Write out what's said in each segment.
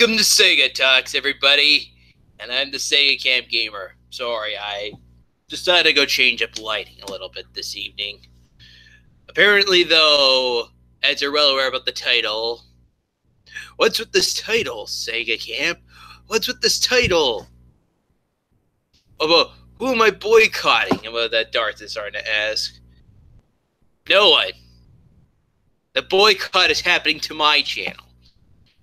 Welcome to Segatalks, everybody, and I'm the Sega Camp Gamer. Sorry, I decided to go change up lighting a little bit this evening. Apparently, though, as you're well aware about the title, what's with this title, Sega Camp? What's with this title? About who am I boycotting? About that Darth is starting to ask. No one. The boycott is happening to my channel.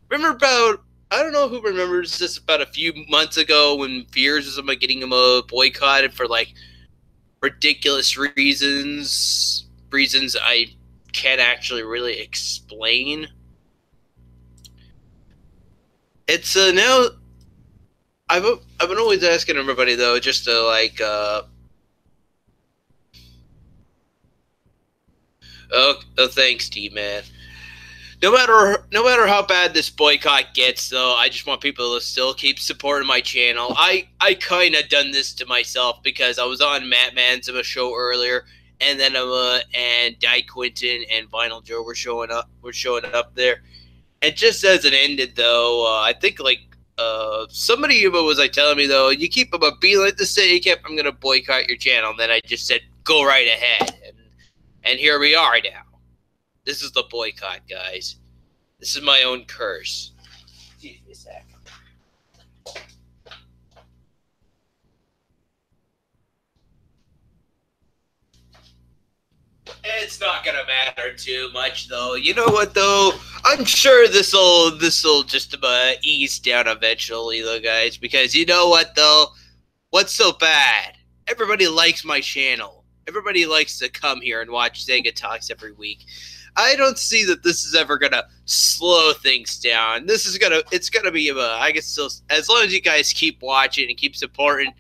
Remember about, I don't know who remembers this, about a few months ago when Fears was about getting him boycotted for like ridiculous reasons I can't actually really explain. It's now I've been always asking everybody though, just to like oh thanks, T-Man. No matter how bad this boycott gets, though, I just want people to still keep supporting my channel. I kind of done this to myself because I was on Matt Man's show earlier, and then and Di Quinton and Vinyl Joe were showing up there. And just as it ended, though, I think like somebody was like telling me though, you keep being like this, you kept I'm gonna boycott your channel. And then I just said go right ahead, and here we are now. This is the boycott, guys. This is my own curse. Excuse me a sec. It's not gonna matter too much, though. You know what, though? I'm sure this'll just ease down eventually, though, guys. Because you know what, though? What's so bad? Everybody likes my channel. Everybody likes to come here and watch Segatalks every week. I don't see that this is ever gonna slow things down. It's gonna be I guess still, as long as you guys keep watching and keep supporting,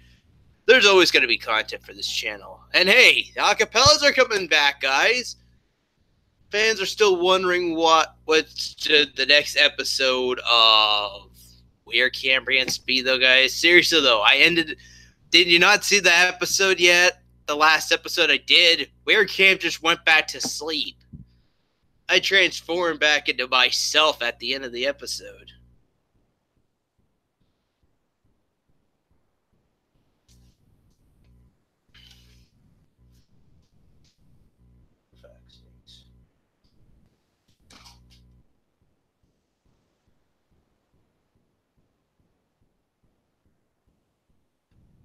there's always gonna be content for this channel. And hey, the acapellas are coming back, guys. Fans are still wondering what's the next episode of Where Cambrians Be, though, guys. Seriously though, did you not see the episode yet? The last episode I did, Where Camp just went back to sleep. I transformed back into myself at the end of the episode.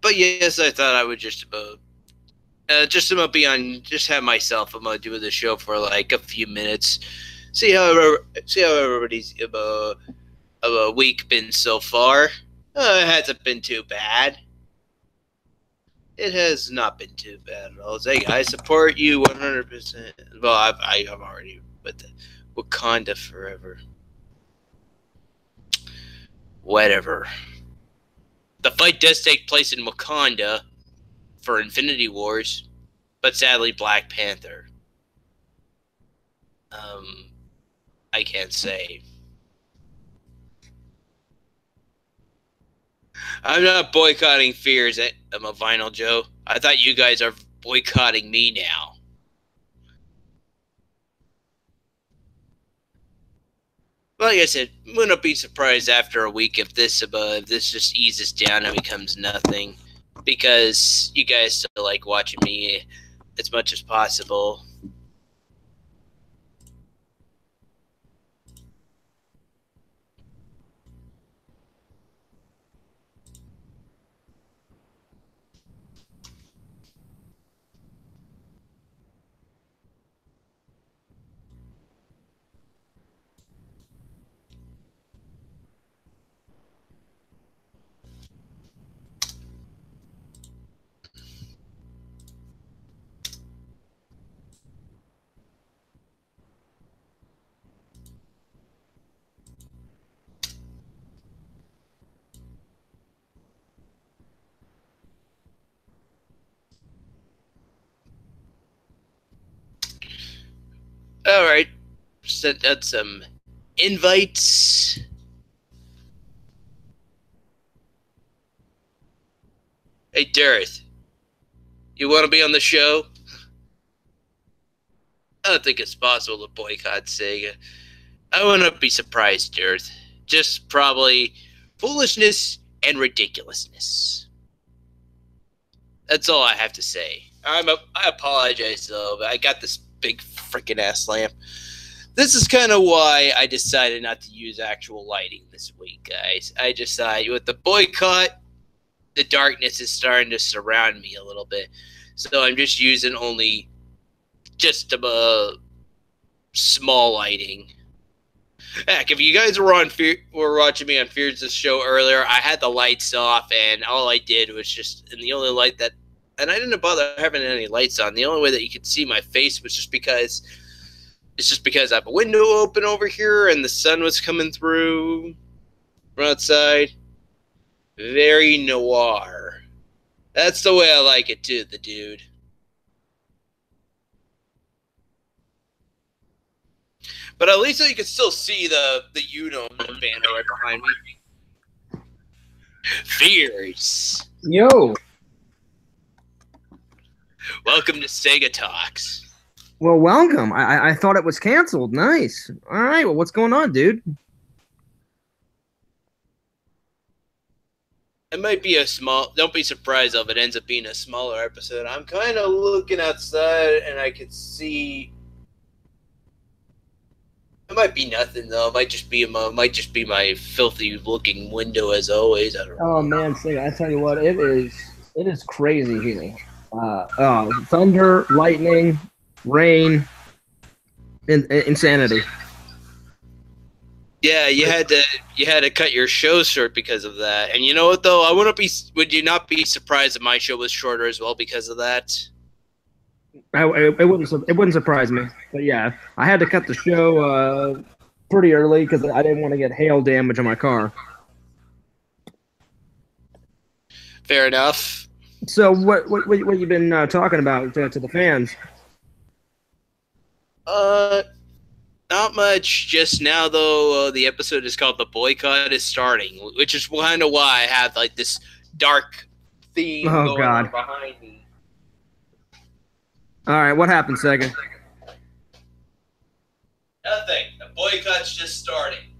But yes, I thought I would just have myself. I'm gonna do the show for like a few minutes, see how everybody's week been so far. It hasn't been too bad. It has not been too bad at all. Hey, I support you 100%. Well, I'm already with the Wakanda forever. Whatever. The fight does take place in Wakanda for Infinity Wars, but sadly Black Panther. I can't say. I'm not boycotting Fears. I'm a Vinyl Joe. I thought you guys are boycotting me now. Like I said, wouldn't be surprised after a week if this just eases down and becomes nothing, because you guys still like watching me as much as possible. Alright, sent out some invites. Hey, Darth, you want to be on the show? I don't think it's possible to boycott Sega. I wouldn't be surprised, Darth. just probably foolishness and ridiculousness. That's all I have to say. I apologize, though, but I got this big freaking ass lamp. This is kind of why I decided not to use actual lighting this week, guys. I just thought with the boycott, the darkness is starting to surround me a little bit. So I'm just using only just small lighting. Heck, if you guys were watching me on Fears' show earlier, I had the lights off, and all I did was and the only light that, and I didn't bother having any lights on. The only way that you could see my face was just because I have a window open over here, and the sun was coming through from outside. Very noir. That's the way I like it too, the dude. But at least you can still see the banner right behind me. Fears. Yo. Welcome to Segatalks. Well, welcome. I thought it was canceled. Nice. All right. Well, what's going on, dude? It might be don't be surprised if it ends up being a smaller episode. I'm kind of looking outside, and I can see. It might be nothing though. It might just be my filthy-looking window as always. I don't know. Oh man, I tell you what, it is crazy here. Thunder, lightning, rain, insanity. Yeah, you had to cut your show short because of that. And you know what though? Would you not be surprised if my show was shorter as well because of that? It wouldn't surprise me. But yeah, I had to cut the show pretty early because I didn't want to get hail damage on my car. Fair enough. So what you been talking about to the fans? Not much. Just now, though, the episode is called "The Boycott is Starting," which is kind of why I have like this dark theme going on behind me. All right, what happened, Sega? Nothing. The boycott's just starting.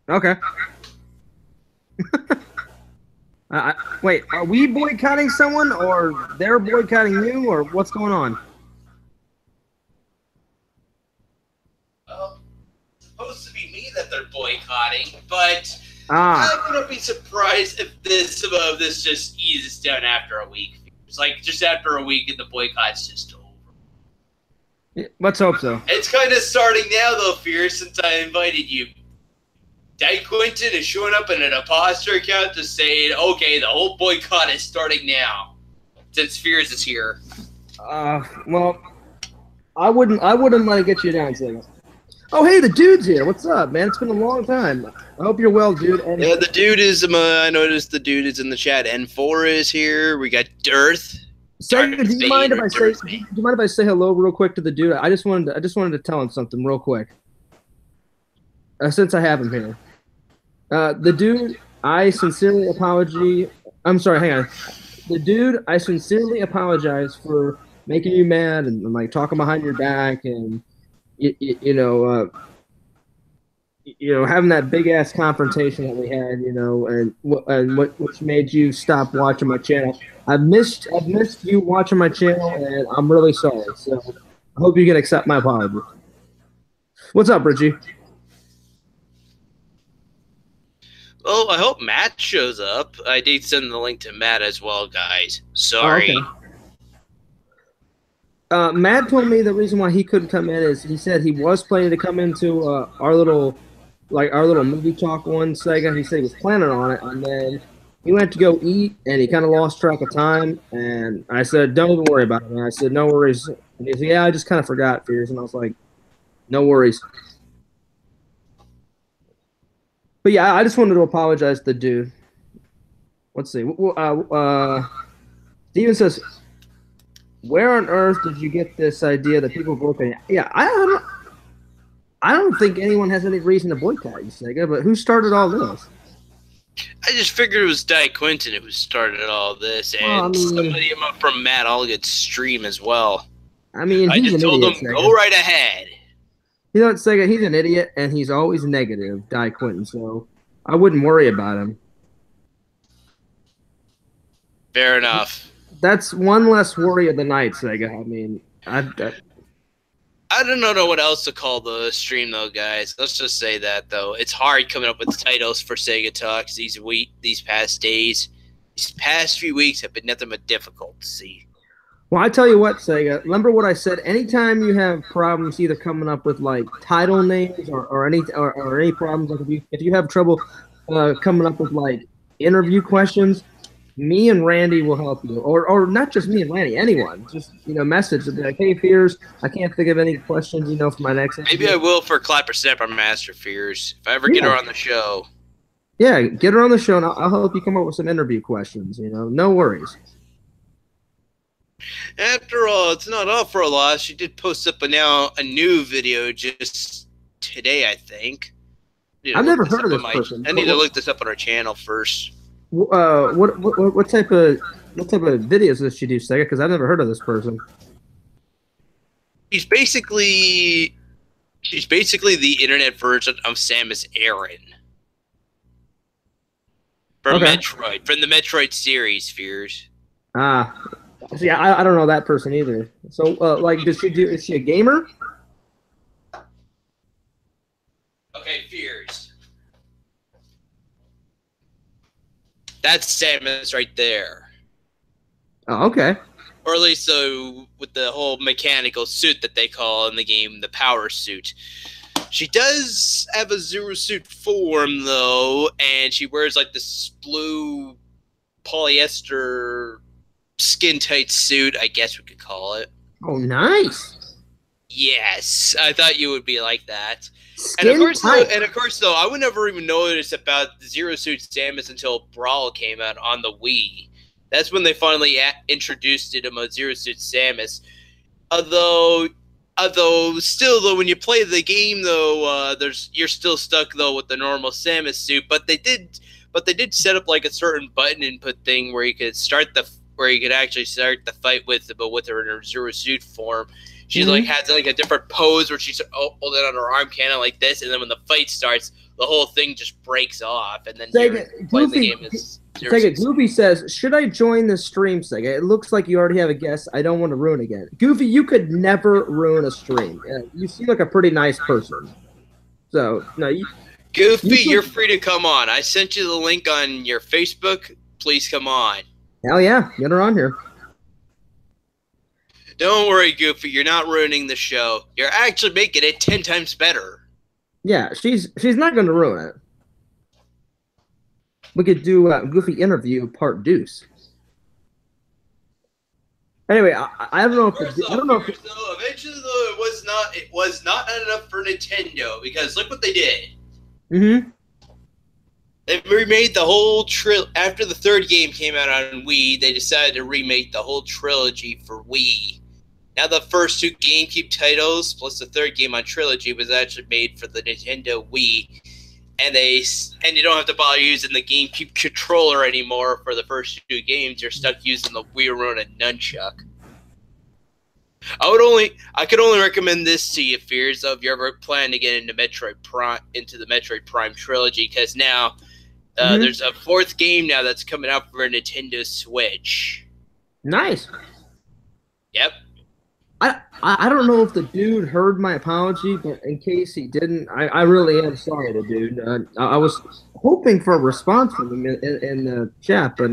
Okay. Wait, are we boycotting someone, or they're boycotting you, or what's going on? Well, it's supposed to be me that they're boycotting, but I wouldn't be surprised if some of this just eases down after a week. It's like just after a week and the boycott's just over. Let's hope so. It's kind of starting now, though, Fears, since I invited you. Dai Quinton is showing up in an imposter account to say, okay, the whole boycott is starting now, since Fears is here. Well, I wouldn't let it get you down, Sega. Oh, hey, the dude's here. What's up, man? It's been a long time. I hope you're well, dude. And yeah, the dude is. I noticed the dude is in the chat. N4 is here. We got Dearth. Sega, do you mind if I say hello real quick to the dude? I just wanted to tell him something real quick. Since I have him here, the dude, I sincerely apologize. I'm sorry, hang on. The dude, I sincerely apologize for making you mad and like talking behind your back and. Having that big ass confrontation that we had, and which made you stop watching my channel. I've missed you watching my channel, and I'm really sorry. So I hope you can accept my apology. What's up, Bridgie? Well, I hope Matt shows up. I did send the link to Matt as well, guys. Sorry. Oh, okay. Matt told me the reason why he couldn't come in is he said he was planning to come into our little movie talk one, Sega. He said he was planning on it, and then he went to go eat, and he kind of lost track of time. And I said, "Don't even worry about it." And I said, "No worries." And he said, "Yeah, I just kind of forgot, Fears." And I was like, "No worries." But yeah, I just wanted to apologize to the dude. Let's see. Steven says, where on earth did you get this idea that people boycott? Yeah, I don't think anyone has any reason to boycott you, Sega, but who started all this? I just figured it was Dai Quinton who started all this, and somebody from Matt Allgood's stream as well. I mean, I just told him, go right ahead. You know what, Sega? He's an idiot, and he's always negative, Di Quinton. So I wouldn't worry about him. Fair enough. That's one less worry of the night, Sega. I mean, I don't know what else to call the stream though, guys. Let's just say that though. It's hard coming up with titles for Sega Talks these past days. These past few weeks have been nothing but difficult to see. well, I tell you what, Sega. Remember what I said. Anytime you have problems, either coming up with like title names or any problems, like if you have trouble coming up with like interview questions, me and Randy will help you, or not just me and Randy, anyone. Just message and be like, "Hey, Fears, I can't think of any questions, for my next." Maybe I will for Clapper Snapper Master Fears if I ever get her on the show. Yeah, get her on the show, and I'll help you come up with some interview questions. No worries. After all, it's not all for a loss. She did post up a new video just today, I think. I've never heard of this person. I need to look this up on our channel first. What type of videos does she do, Sega? Because I've never heard of this person. She's basically the internet version of Samus Aran from Metroid, from the Metroid series. Fears. See, I don't know that person either. So, like, is she a gamer? Okay, Fears. That's Samus right there. Oh, okay. Or at least with the whole mechanical suit that they call in the game, the power suit. She does have a Zero Suit form, though, and she wears, like, this blue polyester skin-tight suit, I guess we could call it. Oh, nice. Yes, I thought you would be like that. And of course, though, I would never even notice about the Zero Suit Samus until Brawl came out on the Wii. That's when they finally introduced it as Zero Suit Samus. Although still, though, when you play the game, though, you're still stuck though with the normal Samus suit. But they did set up like a certain button input thing where you could actually start the fight with her in her Zero Suit form. She's like has like a different pose where she's holding on her arm cannon like this, and then when the fight starts, the whole thing just breaks off, and then playing the game is Goofy says, "Should I join the stream, Sega? It looks like you already have a guest. I don't want to ruin again." Goofy, you could never ruin a stream. You seem like a pretty nice person. So no, Goofy, you're free to come on. I sent you the link on your Facebook. Please come on. Hell yeah, get her on here. Don't worry, Goofy. You're not ruining the show. You're actually making it 10 times better. Yeah, she's not going to ruin it. We could do Goofy interview part deuce. Anyway, I don't know if eventually though it was not enough for Nintendo because look what they did. Mm-hmm. They remade the whole after the third game came out on Wii. They decided to remake the whole trilogy for Wii. Now the first two GameCube titles, plus the third game on Trilogy, was actually made for the Nintendo Wii, and you don't have to bother using the GameCube controller anymore for the first two games. You're stuck using the Wii Remote and Nunchuck. I could only recommend this to you, Fears, if you ever plan to get into the Metroid Prime trilogy, because now there's a fourth game now that's coming out for a Nintendo Switch. Nice. Yep. I don't know if the dude heard my apology, but in case he didn't, I really am sorry to dude. I was hoping for a response from him in the chat, but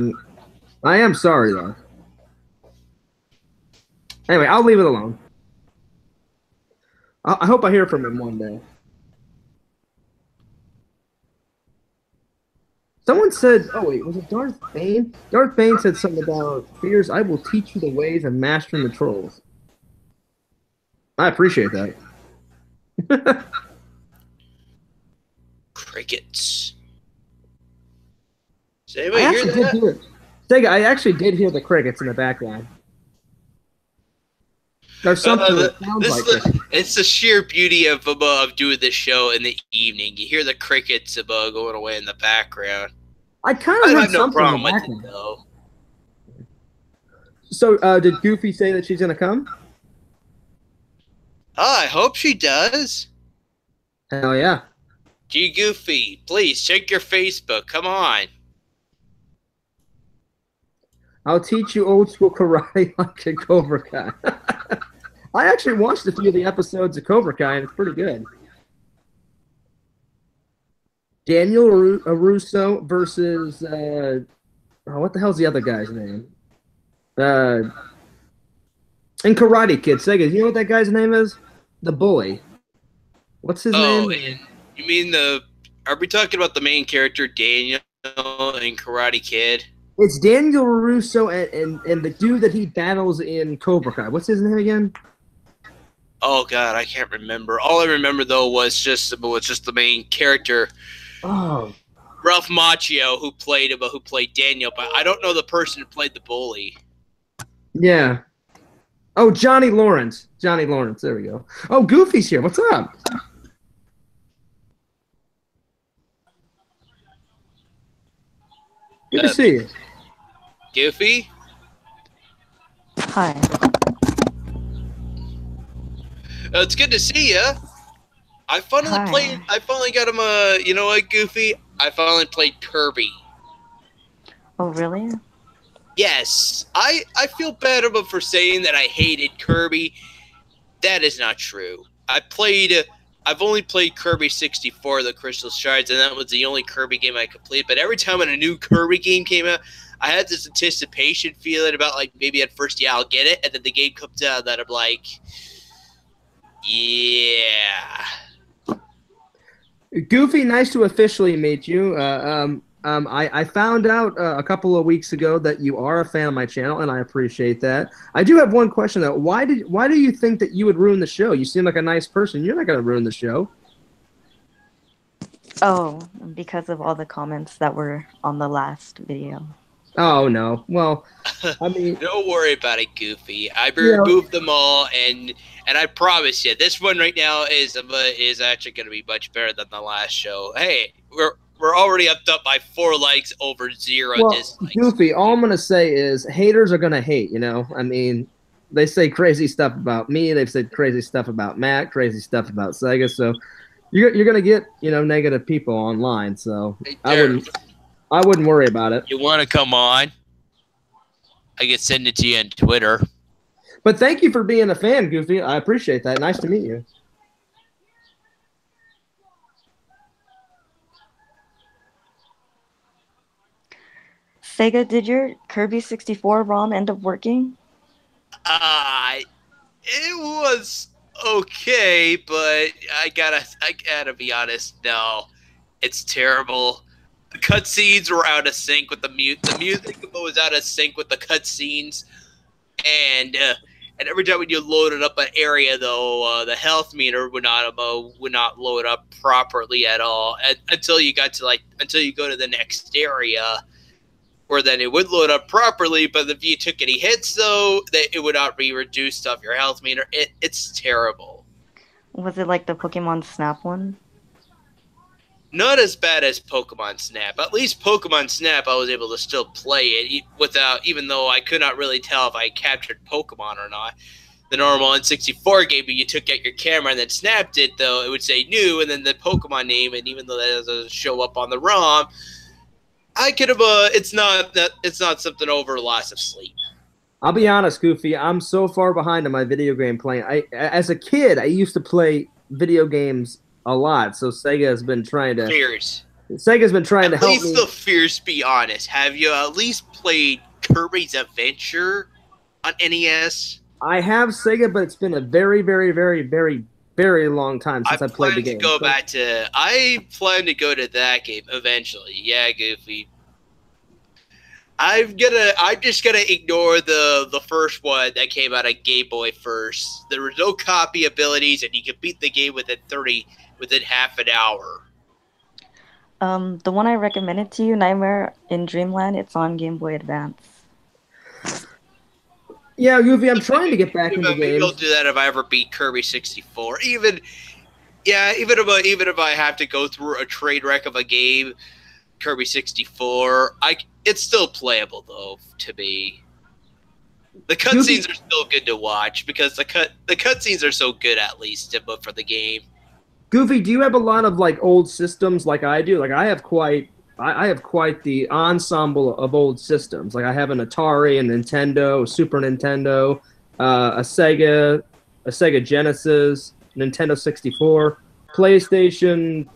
I am sorry, though. Anyway, I'll leave it alone. I hope I hear from him one day. Someone said, oh wait, was it Darth Bane? Darth Bane said something about, Fears, I will teach you the ways of mastering the trolls. I appreciate that. Crickets. Does anybody hear that? Sega, I actually did hear the crickets in the background. There's something that sounds like crickets. It's the sheer beauty of doing this show in the evening. You hear the crickets going away in the background. I kind of have no problem with it, though. So, did Goofy say that she's going to come? Oh, I hope she does. Hell yeah. G Goofy, please check your Facebook. Come on. I'll teach you old school karate like a Cobra Kai. I actually watched a few of the episodes of Cobra Kai, and it's pretty good. Daniel Russo versus oh, what the hell's the other guy's name? Uh, in Karate Kid, Sega. You know what that guy's name is? The bully. What's his Oh, name? you mean the? Are we talking about the main character Daniel in Karate Kid? It's Daniel Russo and the dude that he battles in Cobra Kai. What's his name again? Oh God, I can't remember. All I remember though was just the main character, Oh, Ralph Macchio, who played Daniel, but I don't know the person who played the bully. yeah. Oh, Johnny Lawrence. Johnny Lawrence. There we go. Oh, Goofy's here. What's up? Good to see you. Goofy? Hi. It's good to see you. I finally got him a. You know what, Goofy? I finally played Kirby. Oh, really? Yes, I feel bad about for saying that I hated Kirby. That is not true. I've only played Kirby 64, the Crystal Shards, and that was the only Kirby game I completed. But every time when a new Kirby game came out, I had this anticipation feeling about, like, maybe at first, yeah, I'll get it, and then the game comes out that I'm like, yeah. Goofy, nice to officially meet you. I found out a couple of weeks ago that you are a fan of my channel, and I appreciate that. I do have one question though. Why do you think that you would ruin the show? You seem like a nice person. You're not going to ruin the show. Oh, because of all the comments that were on the last video. Oh no. Well, I mean, Don't worry about it, Goofy. I removed them all, and I promise you, this one right now is actually going to be much better than the last show. Hey, we're already up by 4 likes over 0 dislikes. Goofy, all I'm gonna say is haters are gonna hate. You know, I mean, they say crazy stuff about me. They've said crazy stuff about Matt, crazy stuff about Sega. So you're gonna get negative people online. So Hey, I wouldn't worry about it. you want to come on? I can send it to you on Twitter. But thank you for being a fan, Goofy. I appreciate that. Nice to meet you. Sega, did your Kirby 64 ROM end up working? It was okay, but I gotta be honest. No, it's terrible. The cutscenes were out of sync with the music was out of sync with the cutscenes, and every time when you loaded up an area, though, the health meter would not load up properly at all until you go to the next area, where then it would load up properly. But if you took any hits, though, that it would not be reduced off your health meter. It's terrible. Was it like the Pokemon Snap one? Not as bad as Pokemon Snap. At least Pokemon Snap, I was able to still play it even though I could not really tell if I captured Pokemon or not. The normal N64 game, you took out your camera and then snapped it, though, it would say new and then the Pokemon name, and even though that doesn't show up on the ROM, I could have. It's not something over loss of sleep. I'll be honest, Goofy. I'm so far behind on my video game playing. As a kid, I used to play video games a lot. So Sega's been trying to. Fears. Sega's been trying to help me. At least the Fears. Be honest. Have you at least played Kirby's Adventure on NES? I have Sega, but it's been a very, very, very, very, very long time since I played the game. I plan to go to that game eventually. Yeah, Goofy. I'm just gonna ignore the first one that came out of Game Boy first. There were no copy abilities, and you could beat the game within half an hour. The one I recommended to you, Nightmare in Dreamland, it's on Game Boy Advance. Yeah, Goofy, I'm trying to get back into games. Maybe I'll do that if I ever beat Kirby 64. Even if I have to go through a train wreck of a game, Kirby 64, it's still playable though to me. The cutscenes are still good to watch because the cutscenes are so good, at least for the game. Goofy, do you have a lot of like old systems like I do? Like I have quite the ensemble of old systems. Like I have an Atari, a Nintendo, a Super Nintendo, a Sega Genesis, Nintendo 64, PlayStation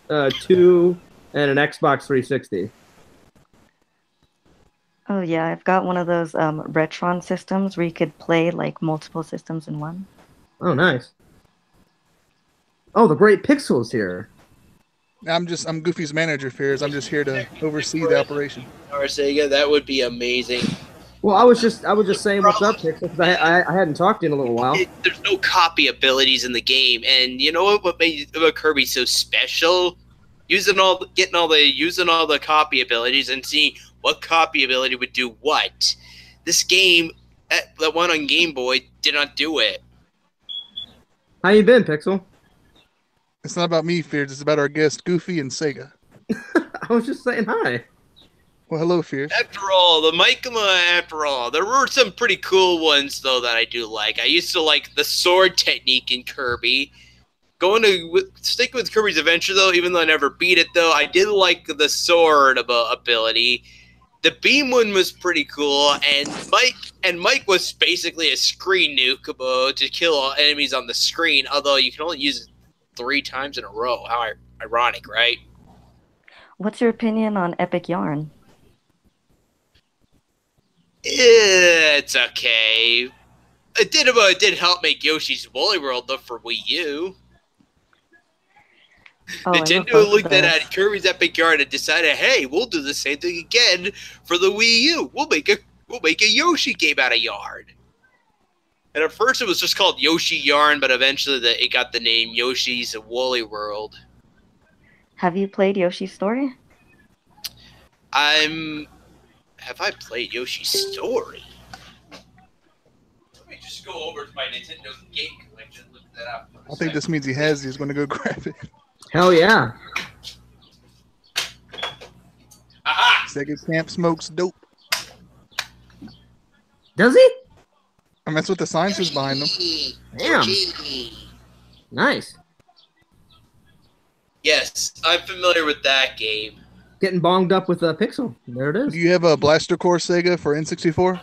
2, and an Xbox 360. Oh yeah, I've got one of those Retron systems where you could play like multiple systems in one. Oh, nice. Oh, the great Pixel's here. I'm Goofy's manager, Fears. I'm just here to oversee the operation. Or Sega, that would be amazing. Well, I was just saying what's up, Pixel, because I hadn't talked to you in a little while. There's no copy abilities in the game, and you know what made Kirby so special? Using all the copy abilities and seeing what copy ability would do what. This game, that one on Game Boy, did not do it. How you been, Pixel? It's not about me, Fears. It's about our guest, Goofy and Sega. I was just saying hi. Well, hello, Fears. After all, there were some pretty cool ones, though, that I do like. I used to like the sword technique in Kirby. Stick with Kirby's Adventure, though, even though I never beat it, though, I did like the sword ability. The beam one was pretty cool, and Mike was basically a screen nuke to kill all enemies on the screen, although you can only use it 3 times in a row. How ironic, right? What's your opinion on Epic Yarn? It's okay. It did help make Yoshi's Woolly World though for Wii U. Oh, Nintendo looked at Kirby's Epic Yarn and decided, hey, we'll do the same thing again for the Wii U. We'll make a Yoshi game out of yarn. And at first it was just called Yoshi Yarn, but eventually it got the name Yoshi's Woolly World. Have you played Yoshi's Story? Have I played Yoshi's Story? Let me just go over to my Nintendo game collection and look that up. I think this means he's going to go grab it. Hell yeah. Aha! Sega Camp smokes dope. Does he? I mean, that's what the sign says behind them. Damn. Nice. Yes, I'm familiar with that game. Getting bonged up with a Pixel. There it is. Do you have a Blaster Core Sega for N64?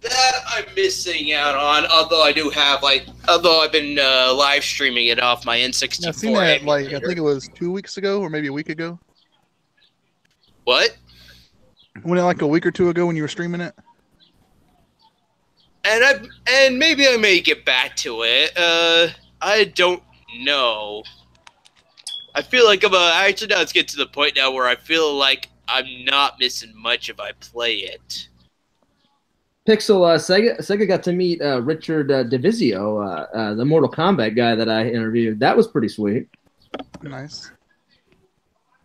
That I'm missing out on, although I do have, although I've been live streaming it off my N64. Yeah, I've seen that, I think it was 2 weeks ago, or maybe a week ago. What? When a week or 2 ago when you were streaming it? And maybe I may get back to it. I don't know. I feel like actually now it's getting to the point now where I feel like I'm not missing much if I play it. Pixel, Sega got to meet Richard DeVizio, the Mortal Kombat guy that I interviewed. That was pretty sweet. Nice.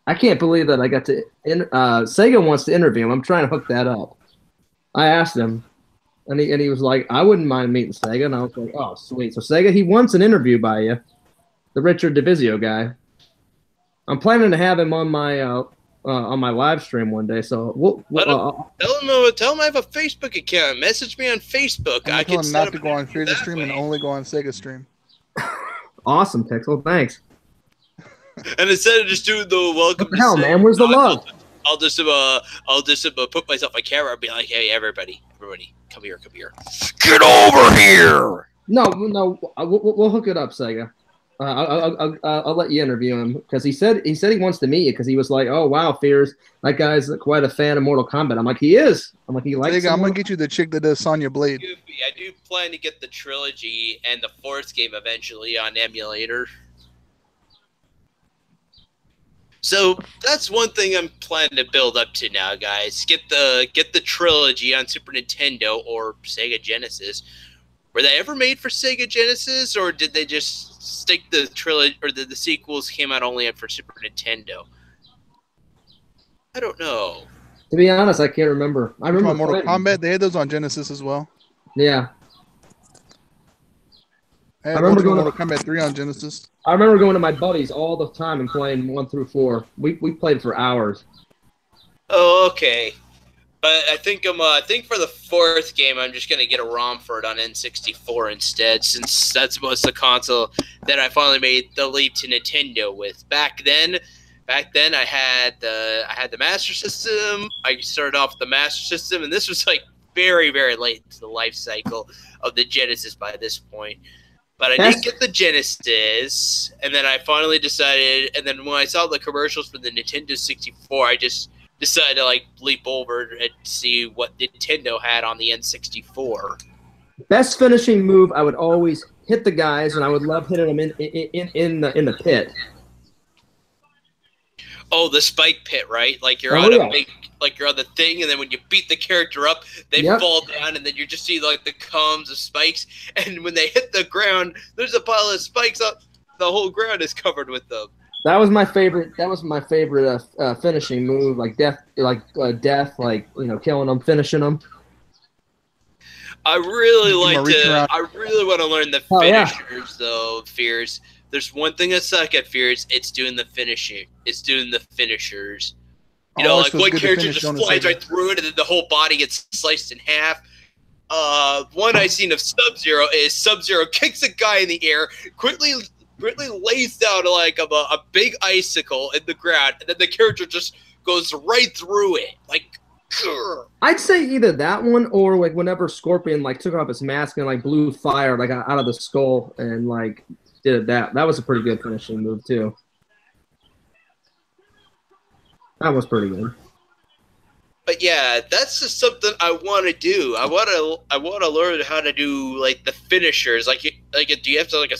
I can't believe that I got to. Sega wants to interview him. I'm trying to hook that up. I asked him, and he was like, "I wouldn't mind meeting Sega." And I was like, "Oh, sweet." So Sega, he wants an interview by you, the Richard DeVizio guy. I'm planning to have him on my live stream one day. So tell him I have a Facebook account. Message me on Facebook. I can not to go on Fears stream and only go on Sega stream. Awesome, Pixel. Thanks. And instead of just doing the welcome, what the hell, man? Where's the love? I'll just put myself on camera and be like, "Hey, everybody, come here. Get over here!" No, we'll hook it up, Sega. I'll let you interview him because he said he wants to meet you because he was like, "Oh wow, Fears, that guy's quite a fan of Mortal Kombat." I'm like, he is. I'm like, he likes. Sega, I'm gonna get you the chick that does Sonya Blade. I do plan to get the trilogy and the fourth game eventually on emulator. So that's one thing I'm planning to build up to now, guys. Get the trilogy on Super Nintendo or Sega Genesis. Were they ever made for Sega Genesis, or did they just stick the trilogy, or the sequels came out only for Super Nintendo? I don't know. To be honest, I can't remember. I remember Mortal Kombat. They had those on Genesis as well. Yeah. I remember going to Mortal Kombat 3 on Genesis. I remember going to my buddies all the time and playing 1 through 4. We played for hours. Oh, okay. But I think I think for the fourth game, I'm just gonna get a ROM for it on N64 instead, since that's was the console that I finally made the leap to Nintendo with. Back then I had the Master System. I started off with the Master System, and this was like very very late into the life cycle of the Genesis by this point. But I did get the Genesis, and then I finally decided. And then when I saw the commercials for the Nintendo 64, I just decided to like leap over and see what Nintendo had on the N64. Best finishing move, I would always hit the guys, and I would love hitting them in the pit. Oh, the spike pit, right? Like you're you're on the thing, and then when you beat the character up, they fall down, and then you just see like the columns of spikes. And when they hit the ground, there's a pile of spikes up. The whole ground is covered with them. That was my favorite. That was my favorite finishing move, like death, killing them, finishing them. I really want to learn the finishers, though. Fears. There's one thing I suck at, Fears. It's doing the finishing. It's doing the finishers. You know, like one character just flies right through it, and then the whole body gets sliced in half. One I've seen of Sub-Zero is Sub-Zero kicks a guy in the air, quickly lays down like a big icicle in the ground, and then the character just goes right through it. Like, grr. I'd say either that one or like whenever Scorpion like took off his mask and like blew fire like out of the skull and like did that. That was a pretty good finishing move too. That was pretty good. But yeah, that's just something I want to do. I want to learn how to do like the finishers. Like do you have to like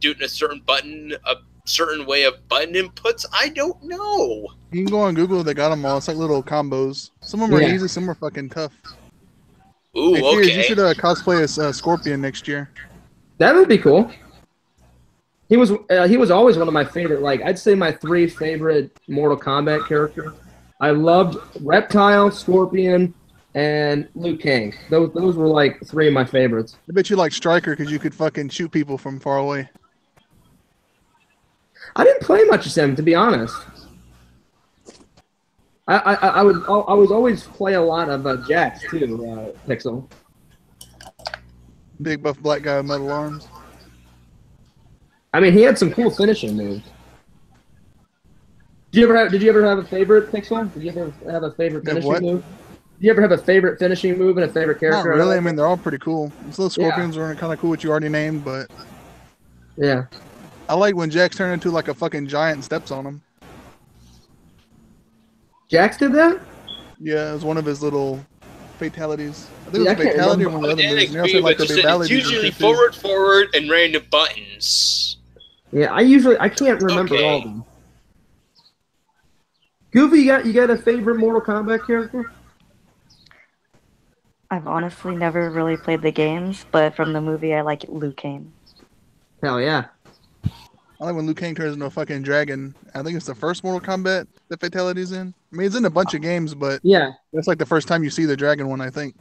do it in a certain button, a certain way of button inputs? I don't know. You can go on Google. They got them all. It's like little combos. Some of them are easy. Some are fucking tough. Ooh, hey, okay. You should cosplay as Scorpion next year. That would be cool. He was always one of my favorite. Like I'd say my 3 favorite Mortal Kombat characters. I loved Reptile, Scorpion, and Liu Kang. Those were like 3 of my favorites. I bet you like Striker because you could fucking shoot people from far away. I didn't play much as him, to be honest. I would always play a lot of Jax too, Pixel. Big buff black guy with metal arms. I mean, he had some cool finishing moves. Did you ever have a favorite, Pixel? Did you ever have a favorite finishing move? Did you ever have a favorite finishing move and a favorite character? Not really. I mean, they're all pretty cool. These little Scorpions are kind of cool, what you already named, but yeah. I like when Jax turned into like a fucking giant and steps on him. Jax did that? Yeah, it was one of his little fatalities. I think it was a fatality or one of the other moves. It's usually forward, and random buttons. Yeah, I can't remember all of them. Goofy, you got a favorite Mortal Kombat character? I've honestly never really played the games, but from the movie, I like Liu Kang. Hell yeah. I like when Liu Kang turns into a fucking dragon. I think it's the first Mortal Kombat that fatality's in. I mean, it's in a bunch of games, but yeah, that's like the first time you see the dragon one, I think.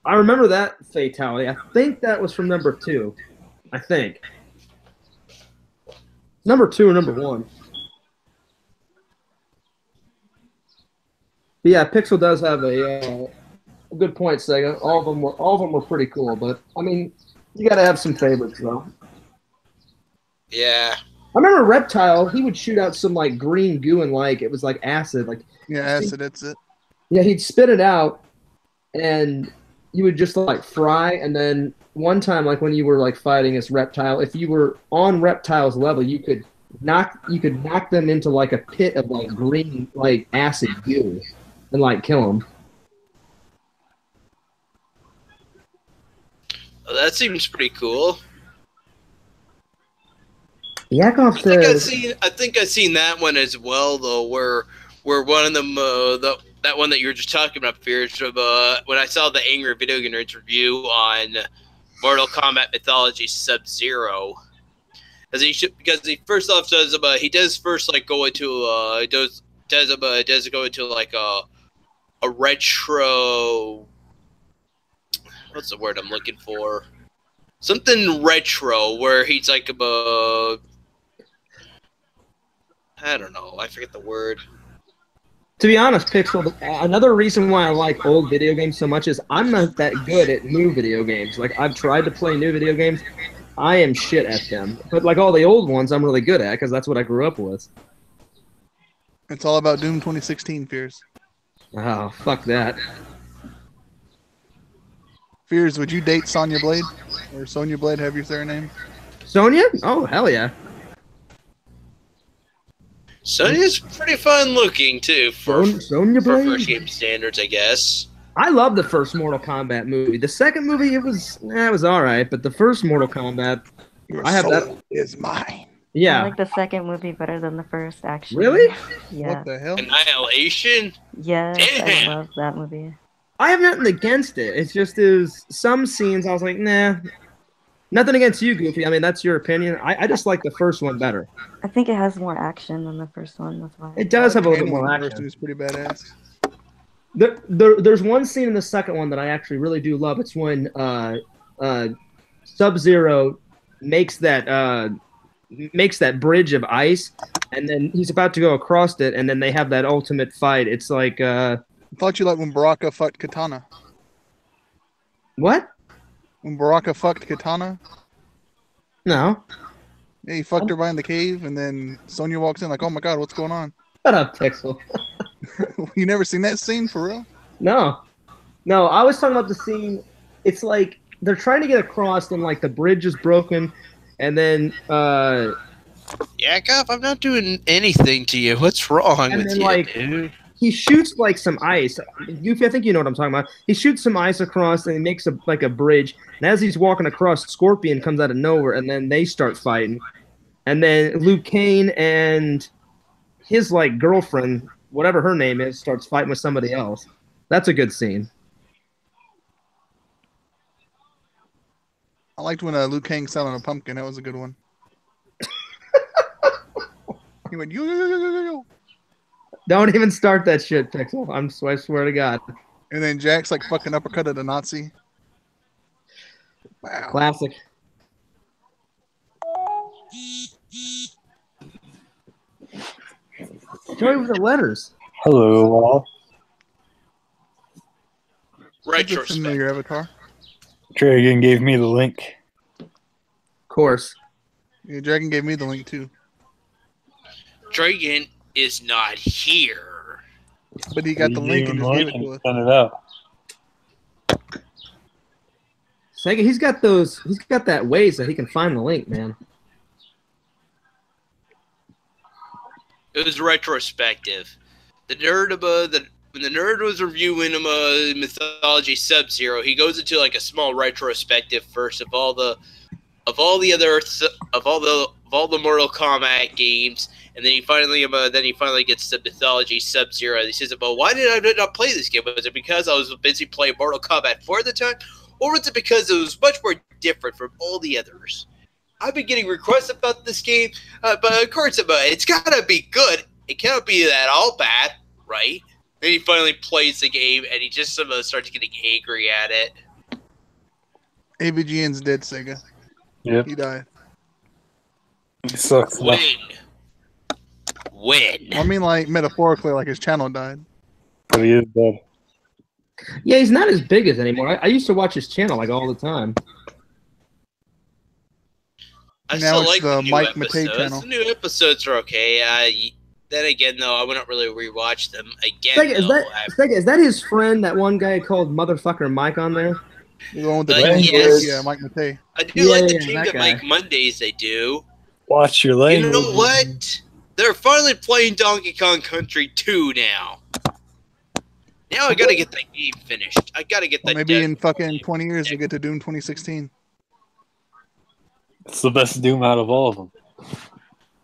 I remember that fatality. I think that was from number 2. I think. Number 2 or number 1. But yeah, Pixel does have a good point, Sega. All of them were pretty cool, but I mean, you got to have some favorites though. Yeah. I remember Reptile. He would shoot out some like green goo and like it was like acid. Like acid. That's it. Yeah, he'd spit it out, and you would just like fry. And then one time, like when you were like fighting as Reptile, if you were on Reptile's level, you could knock them into like a pit of like green like acid goo. And like kill him. Oh, that seems pretty cool. Yakov says. I think I've seen that one as well, though, where one of them, that one that you were just talking about, Fears, when I saw the Angry Video Game Nerds review on Mortal Kombat Mythology Sub-Zero, because he first off does he does first like go into does go into like a retro, what's the word I'm looking for? Something retro where he's like I don't know, I forget the word. To be honest, Pixel, another reason why I like old video games so much is I'm not that good at new video games. Like, I've tried to play new video games. I am shit at them. But, like, all the old ones I'm really good at because that's what I grew up with. It's all about Doom 2016, Fears. Oh, fuck that. Fears, would you date Sonya Blade? Or Sonya Blade, have your surname? Sonya? Oh, hell yeah. Sonya's pretty fun looking too for Sonya for Blade? first game standards, I guess. I love the first Mortal Kombat movie. The second movie, it was all right, but the first Mortal Kombat, Your I have soul that. is mine. I Yeah. like the second movie better than the first, actually. Really? Yeah. What the hell? Annihilation? Yes, I Damn. love that movie. I have nothing against it. It's just some scenes I was like, nah. Nothing against you, Goofy. I mean, that's your opinion. I just like the first one better. I think it has more action than the first one. That's why. It does have a little bit Animal more University action. is pretty badass. There's one scene in the second one that I actually really do love. It's when Sub-Zero makes that bridge of ice, and then he's about to go across it, and then they have that ultimate fight. It's like I thought you liked when Baraka fucked Katana. what? When Baraka fucked Katana, No. yeah, he fucked her behind the cave, and then Sonya walks in like, "Oh my god, what's going on?" Shut up, Pixel. You never seen that scene for real? No. I was talking about the scene. It's like they're trying to get across, and like the bridge is broken, and then Yeah, Goff, I'm not doing anything to you. What's wrong And with then, you, like, dude? he shoots like some ice. Goofy, I think you know what I'm talking about. He shoots some ice across, and he makes a bridge. And as he's walking across, Scorpion comes out of nowhere, and then they start fighting. And then Liu Kang and his like girlfriend, whatever her name is, starts fighting with somebody else. That's a good scene. I liked when Liu Kang sat on a pumpkin. That was a good one. He went yo yo yo yo yo yo, Don't even start that shit, Pixel. I swear to God. and then Jack's like fucking uppercut at a Nazi. Wow. Classic. Joey with the letters. Hello, all. That's a Retrospect. familiar avatar. Dragon gave me the link. Of course. Yeah, Dragon gave me the link too, Dragon is not here. but he got the link and just gave it to us. Send it out. Sega, he's got that ways that he can find the link, man. It was retrospective. The nerd when the nerd was reviewing Mythology Sub-Zero, he goes into like a small retrospective first of all the Mortal Kombat games, and then he finally gets to Mythology Sub-Zero. And he says, "But why did I not play this game? Was it because I was busy playing Mortal Kombat 4 at the time, or was it because it was much more different from all the others? I've been getting requests about this game, but of course it's gotta be good. It cannot be that all bad, right?" Then he finally plays the game, and he just starts getting angry at it. AVGN's dead, Sega. Yep. He died. It sucks. When? I mean, like metaphorically, like his channel died. But he is dead. Yeah, he's not as big as anymore. I used to watch his channel like all the time. I Now still it's like the new Mike Matei episodes. channel. The new episodes are okay. Then again, though, I wouldn't really rewatch them again. Sega, is that his friend, that one guy called Motherfucker Mike on there? The one with the Yes. yeah, Mike Matei. I do like the that Kingdom guy. Mike Mondays they do. Watch your You language. know what? They're finally playing Donkey Kong Country 2 now. Now I gotta get that game finished. I gotta get Well, that. maybe dev- in fucking 20 years we get to Doom 2016. It's the best Doom out of all of them.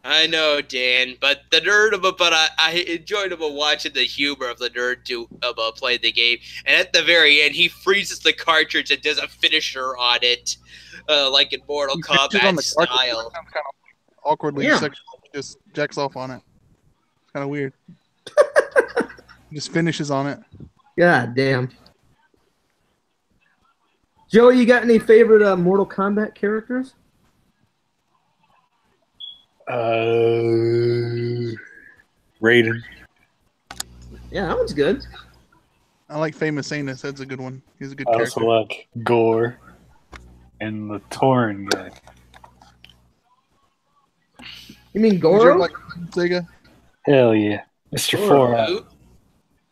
I know, Dan, but I enjoyed about watching the humor of the nerd about playing the game. And at the very end, he freezes the cartridge and does a finisher on it, like in Mortal He finishes on Kombat the style. cartridge. Sounds kind of awkwardly Yeah. sexual. Just jacks off on it. It's kind of weird. Just finishes on it. God damn. Joey, you got any favorite Mortal Kombat characters? Raiden. Yeah, that one's good. I like Famous Anus. That's a good one. He's a good I also character. like Gore and the Tauren guy. You mean Did you ever Goro? like Sega? Hell yeah. Mr. Goro. Four Eye. Who?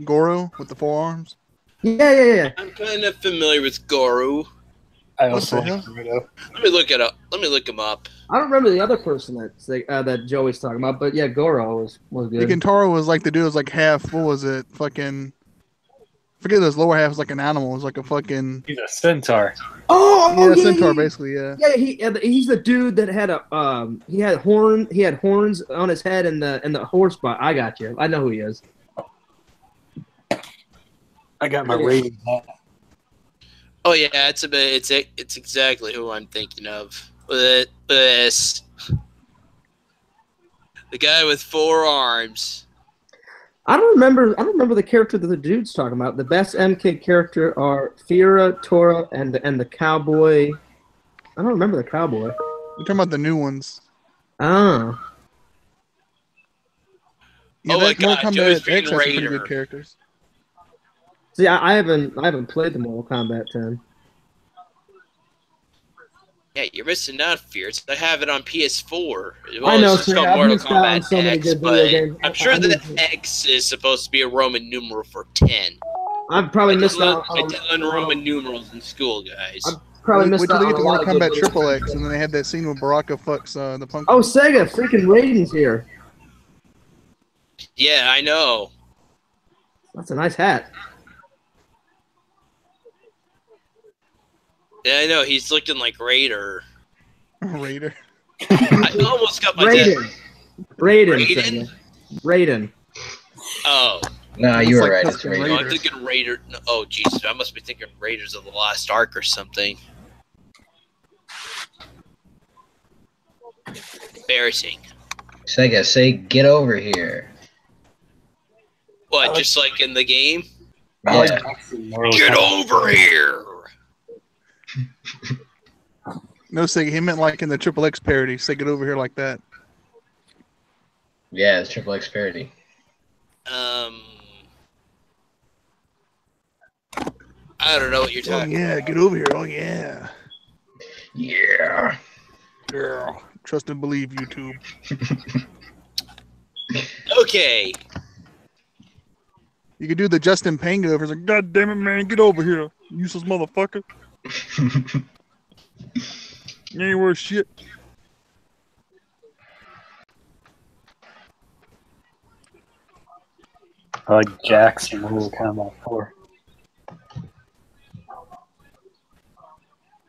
Goro with the forearms? Yeah. I'm kind of familiar with Goru. I What also the like Naruto. Let me look it up. Let me look him up. I don't remember the other person that Joey's talking about, but yeah, Goro was good. Ikentaro was like the dude was like half, what was it? Fucking, forget his lower half was like an animal. It was like a fucking, He's a centaur. Oh, yeah, centaur basically, yeah. Yeah, he's the dude that had he had horns on his head and the horse butt. I got you. I know who he is. I got my rating hat. Oh yeah, it's exactly who I'm thinking of. This the guy with 4 arms. I don't remember the character that the dude's talking about. The best MK character are Fira, Tora, and the cowboy. I don't remember the cowboy. We're talking about the new ones. Ah. Yeah, Oh my that Mortal God, Joey's Kombat being X has some pretty Raider. good characters. See, I haven't played the Mortal Kombat 10. Yeah, you're missing out, Fierce. I have it on PS4. I know, it's just sir, called I've Mortal missed out on Kombat so many X, good video but games. I'm sure I that need- X is supposed to be a Roman numeral for 10. I've probably missed out I on did learn Roman numerals in school, guys. I've probably Wait missed till out they on get a to lot Mortal of good Kombat video Triple games. X, and then they had that scene where Baraka fucks the punk. Oh, Sega, freaking Raiden's here. Yeah, I know. That's a nice hat. Yeah, I know. He's looking like Raider. Raider. I almost got my Raiden. Raiden. Raiden? Sega. Raiden. Oh, No, Looks you were like right. It's Tusken Raider. no, I'm Raider. thinking Raider. No, oh, Jesus. I must be thinking Raiders of the Lost Ark or something. Embarrassing. Sega, say get over here. What, just like in the game? I like Yeah. Mortal Get Kombat. over here! No, Sega, he meant like in the Triple X parody. Say get over here like that. Yeah, it's Triple X parody. I don't know what you're Oh talking yeah, get over here. Oh yeah. Yeah. Yeah. Trust and believe, YouTube. Okay. You could do the Justin Payne go over. It's like, God damn it, man, get over here, useless motherfucker. You ain't worth shit. I like Jax from Mortal Kombat 4.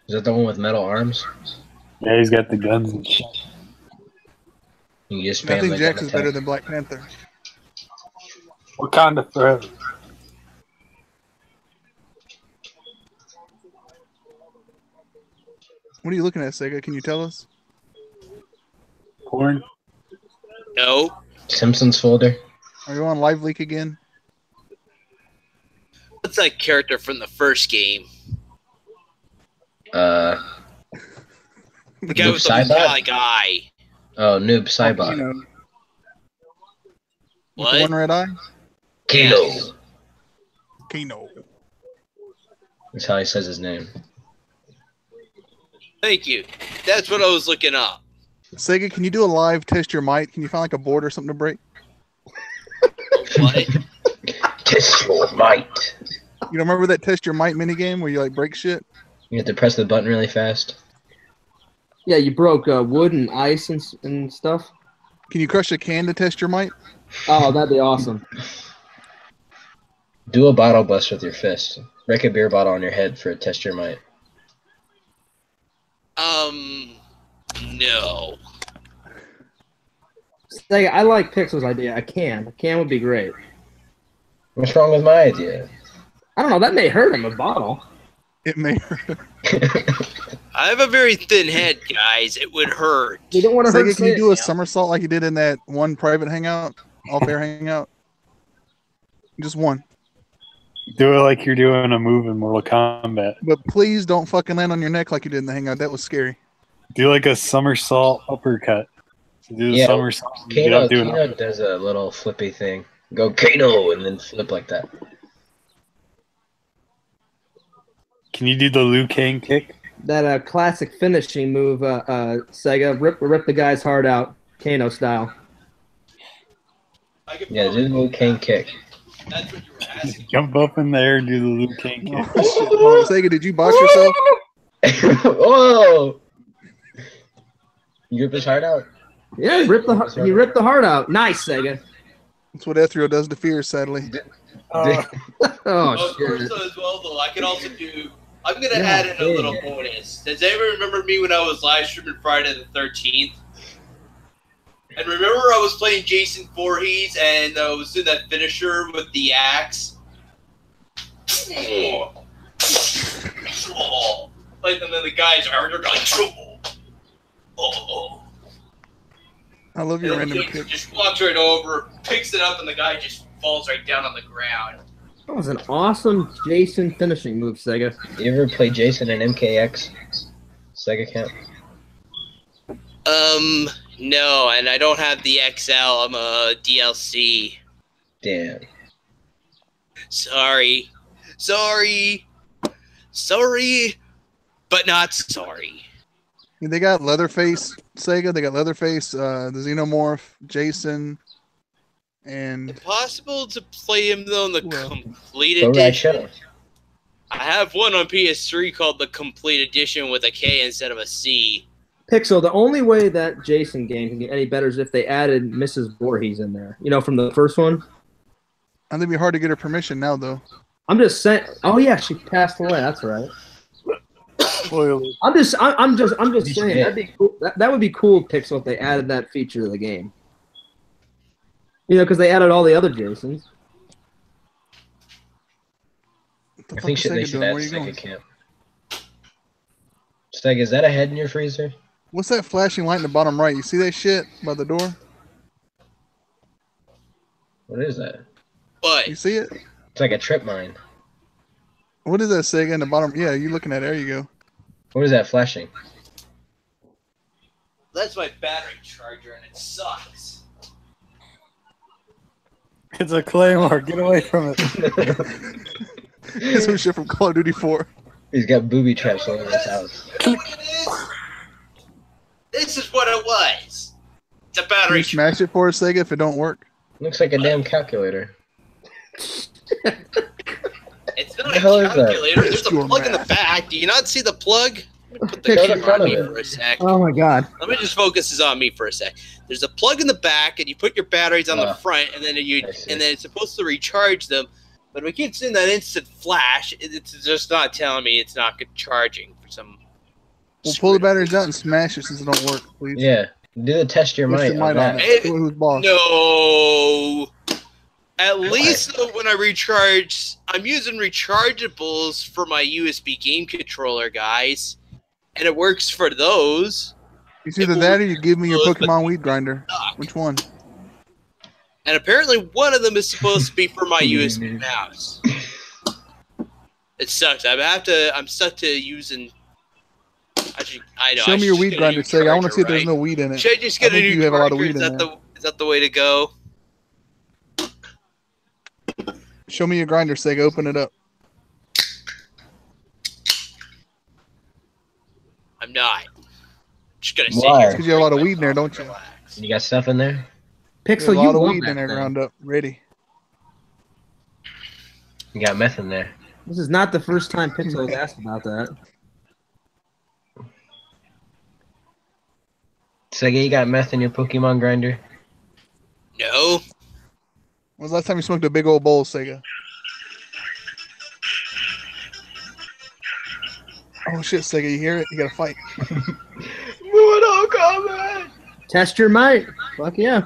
Is that the one with metal arms? Yeah, he's got the guns and shit. You just I spam think the Jax gun is better attack. than Black Panther. Wakanda forever. What are you looking at, Sega? Can you tell us? Porn. No. Simpsons folder. Are you on Live Leak again? What's that character from the first game? Uh, The guy Noob with the Saibot? metallic eye. oh, Noob Saibot. Kino. With What? the one red eye? Kino. Yes. Kino. That's how he says his name. Thank you. That's what I was looking up. Sega, can you do a live test your mic? Can you find like a board or something to break? What? Test your might. You don't remember that test your mic minigame where you like break shit? You have to press the button really fast. Yeah, you broke wood and ice and stuff. Can you crush a can to test your mic? Oh, that'd be awesome. Do a bottle bust with your fist. Break a beer bottle on your head for a test your might. No. Sega, I like Pixel's idea. A can would be great. What's wrong with my idea? I don't know. That may hurt him. A bottle. It may. I have a very thin head, guys. It would hurt. You don't want to hurt. Sega, can you Sega. do a somersault like you did in that one private hangout? Off-air hangout? Just one. Do it like you're doing a move in Mortal Kombat. But please don't fucking land on your neck like you did in the hangout. That was scary. Do like a somersault uppercut. Do the Yeah, somersault. and get up, do an Kino does a little flippy thing. Go Kano and then flip like that. Can you do the Liu Kang kick? That classic finishing move, Sega. Rip the guy's heart out, Kano style. Yeah, do the Liu Kang kick. That's what you were asking. Jump up in the air and do the Liu Kang kick. Oh, Sega, did you box yourself? Whoa! You rip his heart out? Yeah, he ripped the heart out. Nice, Sega. That's what Ethereal does to Fear, sadly. Oh Of shit. course, as well, though, I can also do. I'm gonna add in a little bonus. Does anyone remember me when I was live streaming Friday the 13th? And remember, I was playing Jason Voorhees, and I was doing that finisher with the axe. Like, and then the guys are like, oh. I love your random Jason kick. just walks right over, picks it up, and the guy just falls right down on the ground. That was an awesome Jason finishing move, Sega. You ever play Jason and MKX? Sega count? No, and I don't have the XL. I'm a DLC. Damn. Sorry, but not sorry. They got Leatherface, Sega. They got Leatherface, the Xenomorph, Jason, and Impossible to play him though in the Well. complete Go right edition. shut I have one on PS3 called the Complete Edition with a K instead of a C. Pixel, the only way that Jason game can get any better is if they added Mrs. Voorhees in there. You know, from the first one. I think it'd be hard to get her permission now, though. I'm just saying. Oh yeah, she passed away. That's right. Spoiler. I'm just She saying did. that'd be cool. That would be cool, Pixel, if they added that feature to the game. You know, because they added all the other Jasons. What the I fuck think is they Sega should doing? add Where are you Sega going? camp. Steg, is that a head in your freezer? What's that flashing light in the bottom right? You see that shit by the door? What is that? But You see it? It's like a trip mine. What is that, Sega, in the bottom? Yeah, you looking at it. There you go. What is that flashing? that's my battery charger, and it sucks. It's a claymore. Get away from it. Get some shit from Call of Duty 4. He's got booby traps all over his house. Look at this. This is what it was. It's a Can battery you smash it for us, Sega, if it don't work? Looks like a damn calculator. It's not What a the hell is that? calculator. There's a Your plug in the math. back. Do you not see the plug? Let me put the Show the camera front on of me it. for a sec. Oh my god. Let me just focus this on me for a sec. There's a plug in the back, and you put your batteries on the front, and then I see. it's supposed to recharge them. But we keep seeing that instant flash. It's just not telling me it's not good charging for some. We'll pull the batteries out and smash it since it don't work, please. Yeah. Do the test your Test might. your on might on that. it. Who's boss? No. At least when I recharge, I'm using rechargeables for my USB game controller, guys, and it works for those. It's either that or you give me your Pokemon Weed Grinder. Which one? And apparently, one of them is supposed to be for my USB mouse. It sucks. I'm stuck to using. Actually, I know. Show I me your should weed get a grinder, new Sega. I want to charger, see if there's right? no weed in it. Should I just I get a think new you have a lot of charger? weed in there. Is that the way to go? Show me your grinder, Sega. Open it up. I'm not. Just gonna sit Why? here. Because you have a lot of weed in there, don't you? Relax. You got stuff in there? There's a Pixel, lot you of want weed in that there thing. ground up. Ready. You got meth in there. This is not the first time Pixel has asked about that. Sega, you got meth in your Pokemon grinder? No. When was the last time you smoked a big old bowl, Sega? Oh shit, Sega, you hear it? You gotta fight. Mortal Kombat! Test your might. Fuck yeah.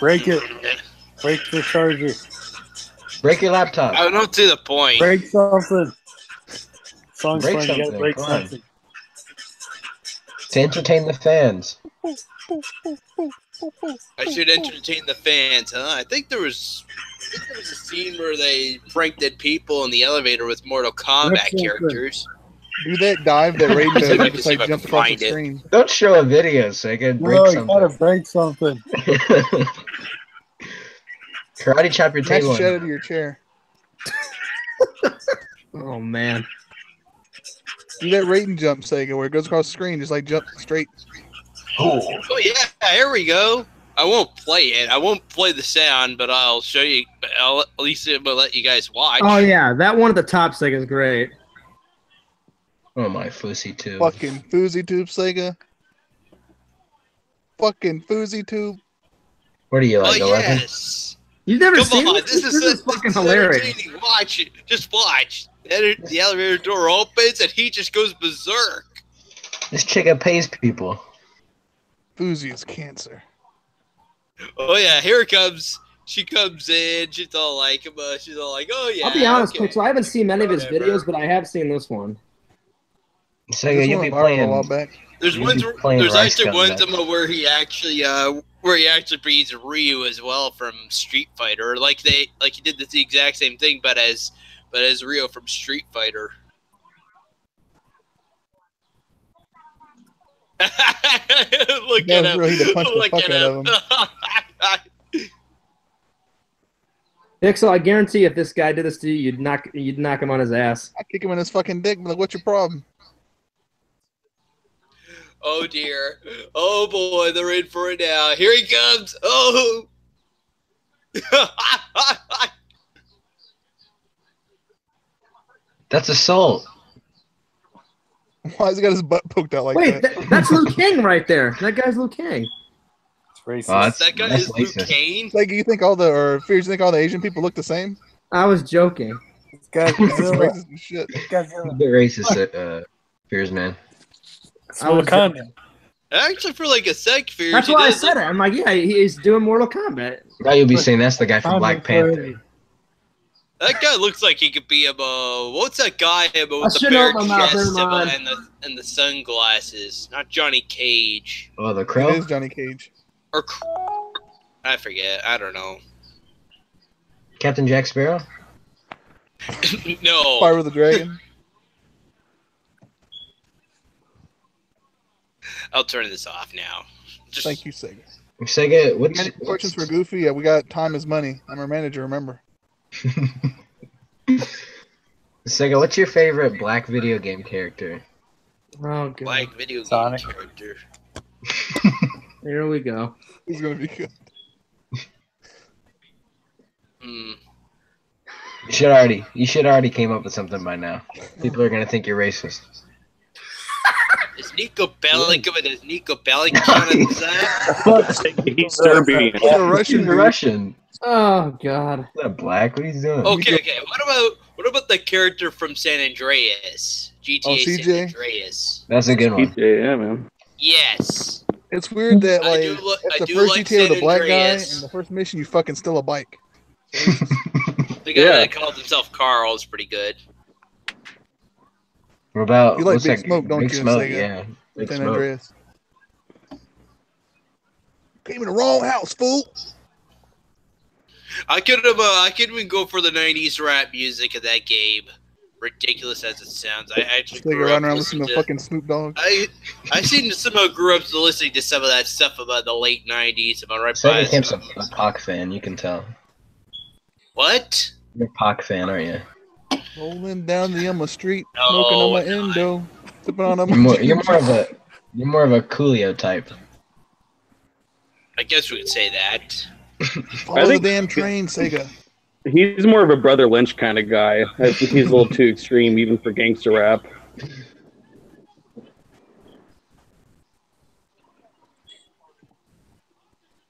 Break it. Break the charger. Break your laptop. I don't see the point. Break something. Song's Break playing. You gotta something, break come on. something. To entertain the fans. I should entertain the fans, huh? I think there was a scene where they pranked people in the elevator with Mortal Kombat That's characters. Do that dive that Raiden See if I does. can Just see if like I jump can across the find it. screen. Don't show a video, Sega. Break No, you gotta something. break something. Karate chop your Smash table. the shit out of your chair. Oh man. Do that rating jump, Sega, where it goes across the screen, just like jump straight. Oh, Oh yeah, here we go. I won't play it. I won't play the sound, but I'll show you. I'll at least let you guys watch. Oh yeah, that one at the top Sega is great. oh my Fousey too. Fucking Fousey Tube, Sega. Fucking Fousey Tube. What are you like, Oh 11? yes. You've never Come seen on, this? this is fucking hilarious. entertaining. Watch it. Just watch. The elevator door opens and he just goes berserk. This chick pays people. Fousey is cancer. Oh yeah, here it comes. She comes in. She's all like, oh yeah. I'll be honest, okay. Pixel, I haven't seen many of his Whatever. videos, but I have seen this one. Sega, This you'll one be went viral a while playing. back. There's You'd ones. be playing There's Rice actually Gum ones next. where he actually breeds Ryu as well from Street Fighter. Like he did the exact same thing, but as Ryu from Street Fighter. Look That at was him. real, he'd have punched the Look fuck at out of him. Pixel, I guarantee if this guy did this to you, you'd knock him on his ass. I kick him in his fucking dick, but like, what's your problem? Oh dear. Oh boy, they're in for it now. Here he comes. Oh. That's assault. Why has he got his butt poked out like Wait, that? that's Liu Kang right there. That guy's Liu Kang. It's racist. That's- That guy that's is Liu racist. Kane. Like, you think all the Asian people look the same? I was joking. It's Godzilla. Racist as shit. A Godzilla. bit racist, Fears Man. It's Wakanda. Actually, for like a sec, Fears, That's he why I does said it. I'm like, yeah, he's doing Mortal Kombat. Now you'll be saying that's the guy from Black Panther. That guy looks like he could be what's that guy with I the shouldn't bare open my mouth, chest never mind. and the sunglasses? Not Johnny Cage Oh, the It Crow? is Johnny Cage. or I forget. I don't know. Captain Jack Sparrow? No. Fire with the Dragon. I'll turn this off now. Just, Thank you, Sega. Sega, You what's... got any questions for Goofy? Yeah, we got time is money. I'm our manager, remember. Sega, what's your favorite black video game character? Oh, God. Black video game Sonic. character. Here we go. This is gonna be good. Hmm. You should already came up with something by now. People are gonna think you're racist. Is Nico Bellic coming? Is Nico Bellic on the side? Fuck's sake, he's Serbian. He's a Russian He's dude. Russian. Oh, God. He's not black. What are you doing? Okay. What about the character from San Andreas? GTA Oh, San CJ? Andreas. That's a good one. Yeah, man. Yes. It's weird that I like do lo- if I the do first like GTA with San a black Andreas. guy and the first mission you fucking steal a bike. The guy Yeah. that called himself Carl is pretty good. What about... You like what's Big that- Smoke, don't Big you, Smoke, Sega? yeah. Big San Smoke. Andreas. Came in the wrong house, fool. I could even go for the '90s rap music of that game. Ridiculous as it sounds, I actually Nigga grew running up around listening to fucking Snoop Dogg. I somehow grew up listening to some of that stuff about the late '90s. Am I right? Sega Bias? Camp's a Pac fan, you can tell. What? You're a Pac fan, aren't you? Rolling down the Elma Street, No, smoking on my I'm not. endo, sipping on You're more of a Coolio type. I guess we could say that. Follow I think- the damn train, Sega. He's more of a Brother Lynch kind of guy. I think he's a little too extreme, even for gangster rap.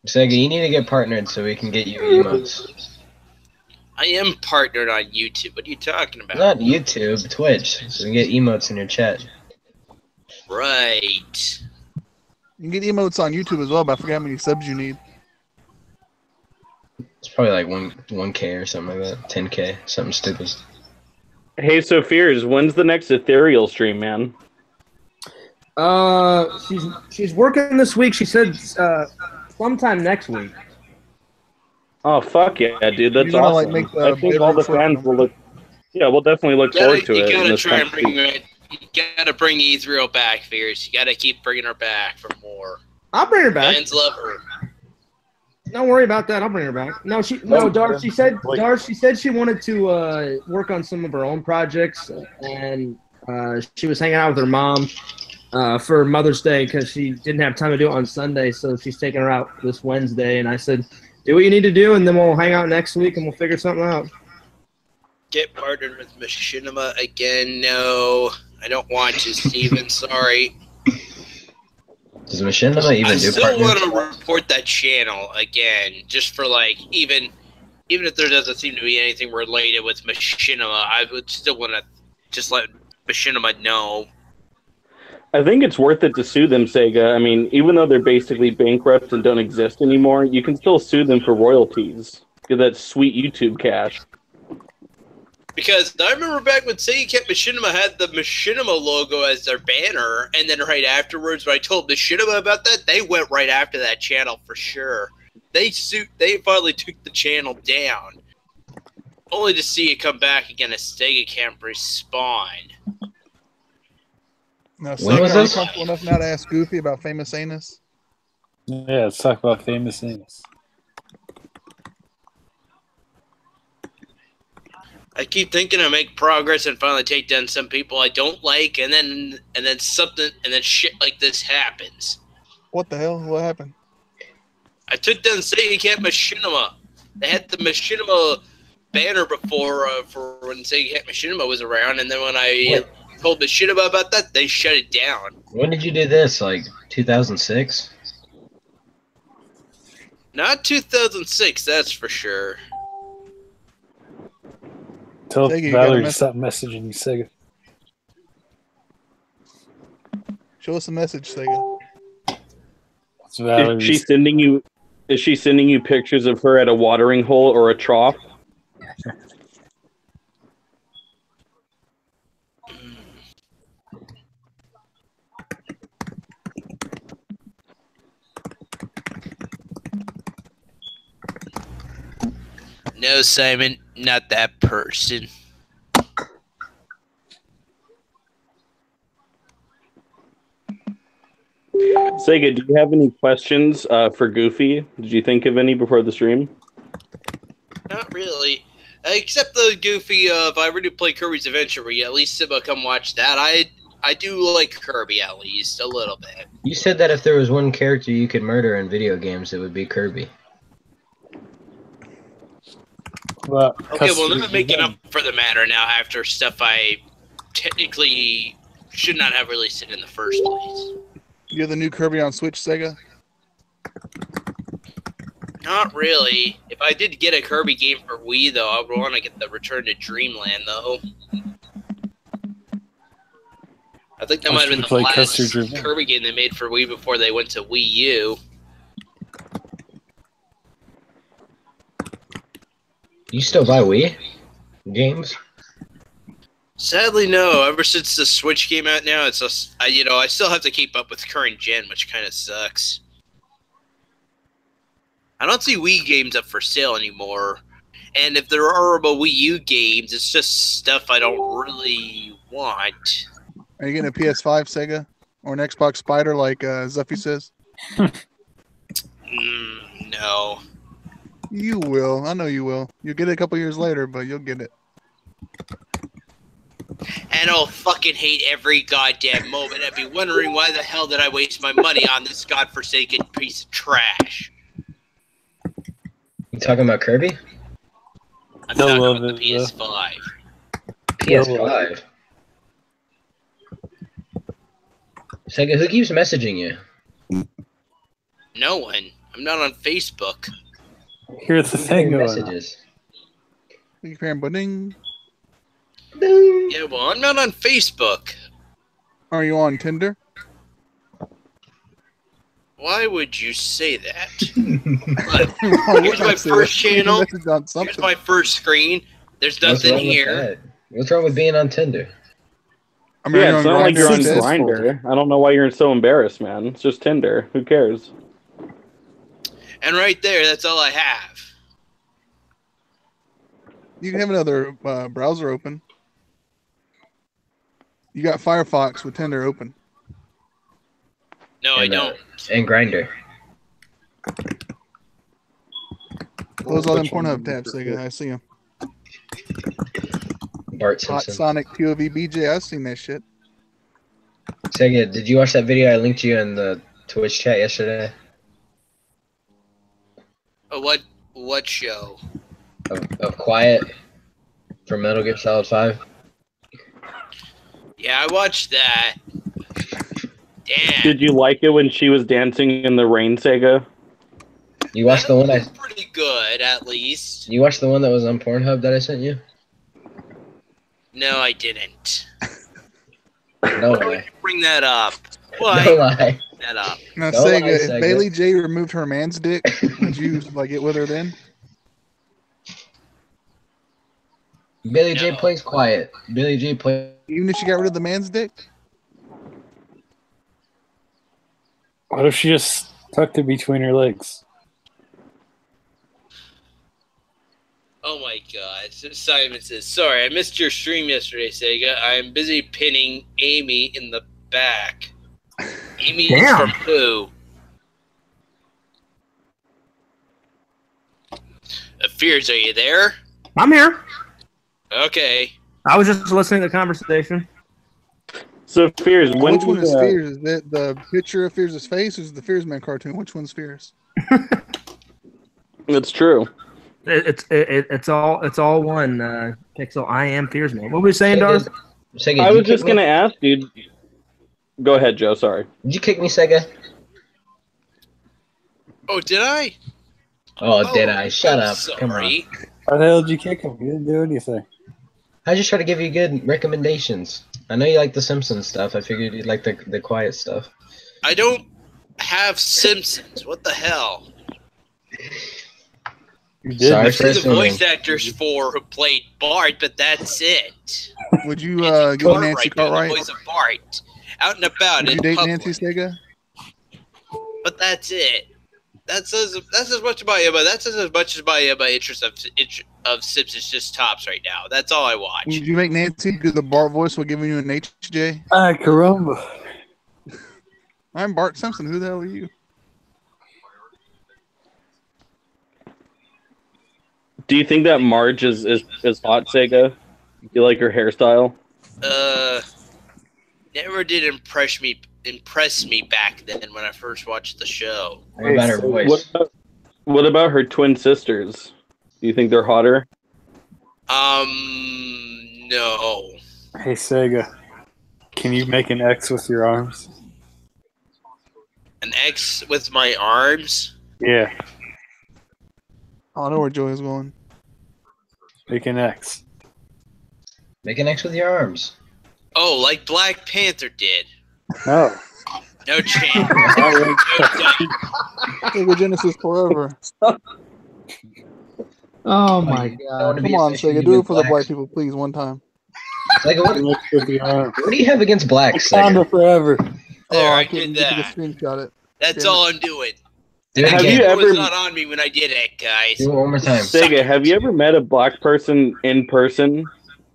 Sega, you need to get partnered so we can get you emotes. I am partnered on YouTube. What are you talking about? Not YouTube, Twitch, so we can get emotes in your chat. Right. You can get emotes on YouTube as well, but I forget how many subs you need. It's probably like 1K or something like that. 10K, something stupid. Hey, so Fears, when's the next Ethereal stream, man? She's working this week. She said sometime next week. Oh, fuck yeah, dude. That's You wanna, like, awesome. make the I think all the bedroom fans sort will look... Yeah, we'll definitely look forward to You it. in gotta this try and next bring week. it. You gotta bring Israel back, Fierce. You gotta keep bringing her back for more. I'll bring her back. Fans love her. Don't worry about that. I'll bring her back. No, Darcy said she wanted to work on some of her own projects, and she was hanging out with her mom for Mother's Day because she didn't have time to do it on Sunday, so she's taking her out this Wednesday. And I said, do what you need to do, and then we'll hang out next week, and we'll figure something out. Get partnered with Machinima again? No, I don't want to, Steven. Sorry. Does Machinima even do partners? I still want to report that channel again, just for like even if there doesn't seem to be anything related with Machinima, I would still want to just let Machinima know. I think it's worth it to sue them, Sega. I mean, even though they're basically bankrupt and don't exist anymore, you can still sue them for royalties. Get that sweet YouTube cash. Because I remember back when Segatalks Machinima had the Machinima logo as their banner, and then right afterwards, when I told Machinima about that, they went right after that channel for sure. They finally took the channel down, only to see it come back again as Segatalks respawn. Now, Sega, are you comfortable enough now to ask Goofy about Famous Anus? Yeah, let's talk about Famous Anus. I keep thinking I make progress and finally take down some people I don't like, and then shit like this happens. What the hell? What happened? I took down Segatalks Machinima. They had the Machinima banner before for when Segatalks Machinima was around, and then when I told Machinima about that, they shut it down. When did you do this? Like 2006? Not 2006, that's for sure. Tell Sega, Valerie to stop messaging you, Sega. Show us a message, Sega. Is she sending you pictures of her at a watering hole or a trough? No, Simon, not that person. Sega, do you have any questions for Goofy? Did you think of any before the stream? Not really. Except the Goofy, if I were to play Kirby's Adventure, where you at least Simba come watch that. I do like Kirby at least, a little bit. You said that if there was one character you could murder in video games, it would be Kirby. Well, okay, well, I'm making up for the matter now after stuff I technically should not have released it in the first place. You're the new Kirby on Switch, Sega? Not really. If I did get a Kirby game for Wii, though, I would want to get the Return to Dreamland, though. I think that might have been the last Kirby game they made for Wii before they went to Wii U. You still buy Wii games? Sadly, no. Ever since the Switch came out now, it's just, I still have to keep up with current gen, which kind of sucks. I don't see Wii games up for sale anymore. And if there are Wii U games, it's just stuff I don't really want. Are you getting a PS5, Sega? Or an Xbox Spider like Zuffy says? No. You will. I know you will. You'll get it a couple years later, but you'll get it. And I'll fucking hate every goddamn moment. I'd be wondering why the hell did I waste my money on this godforsaken piece of trash. You talking about Kirby? I'm talking about the PS5. PS5? Sega, who keeps messaging you? No one. I'm not on Facebook. Here's the thing going messages. Ding. Yeah, well, I'm not on Facebook. Are you on Tinder? Why would you say that? Here's my first channel. Here's my first screen. There's nothing here. What's wrong with being on Tinder? I mean, yeah, it's not like you're on Grindr. I don't know why you're so embarrassed, man. It's just Tinder. Who cares? And right there, that's all I have. You can have another browser open. You got Firefox with Tinder open. No, I don't. And Grindr. Close all them Pornhub tabs, Sega. I see them. Bart Hot Simpson. Sonic POV BJ. I've seen that shit. Sega, did you watch that video I linked you in the Twitch chat yesterday? What show? Of Quiet from Metal Gear Solid 5? Yeah, I watched that. Damn. Did you like it when she was dancing in the rain, Sega? You watched the one was pretty good, at least. You watched the one that was on Pornhub that I sent you? No, I didn't. No Why would lie. you bring that up? Why No lie. bring that up? Now, No Sega, lies, if Sega. Bailey J removed her man's dick, would you like get with her then? Billy J No. plays Quiet. Billy J plays. Even if she got rid of the man's dick? What if she just tucked it between her legs? Oh my god. Simon says, sorry, I missed your stream yesterday, Sega. I am busy pinning Amy in the back. Amy is Damn. from who? Fears, are you there? I'm here. Okay. I was just listening to the conversation. So, Fears, when Which one do is you, Fears? Is that the picture of Fears' face or is it the Fears Man cartoon? Which one's Fears? That's true. It's all one. Pixel. I am Fearsman. What were we saying, Darth? Sega, I did you was just kick me? going to ask, dude. Go ahead, Joe. Sorry. Did you kick me, Sega? Oh, did I? Oh, did I? Shut I'm up. Come on. sorry. How the hell did you kick him? You didn't do anything. I just try to give you good recommendations. I know you like the Simpsons stuff. I figured you'd like the Quiet stuff. I don't have Simpsons. What the hell? You did. Sorry I've for seen the assuming. voice actors for who played Bart, but that's it. Would you Nancy go with Nancy doing the Cartwright? voice of Bart. Out and about Would in you date public. Nancy Sega? But that's it. That's as much about you, but that's as much as my interest of Simpsons just tops right now. That's all I watch. Would you make Nancy do the Bart voice while giving you an HJ? Ah, caramba. I'm Bart Simpson. Who the hell are you? Do you think that Marge is hot, Sega? Do you like her hairstyle? Never did impress me back then when I first watched the show. What about her so voice? What about her twin sisters? Do you think they're hotter? No. Hey, Sega. Can you make an X with your arms? An X with my arms? Yeah. I know where Joey's going. Make an X. Make an X with your arms. Oh, like Black Panther did. No. No chance. Sega Genesis forever. Oh my I god. want to be Come on, associated Sega. Do it with for the blacks. white people, please, one time. Like, what X with the arms. do you have against blacks, Sega? Wakanda forever. There, I couldn't did get you that. to screenshot it. That's Damn it. all I'm doing. Do it Have again. you It was ever- not on me when I did it, guys. Do it one more time. Sega, have you ever met a black person in person,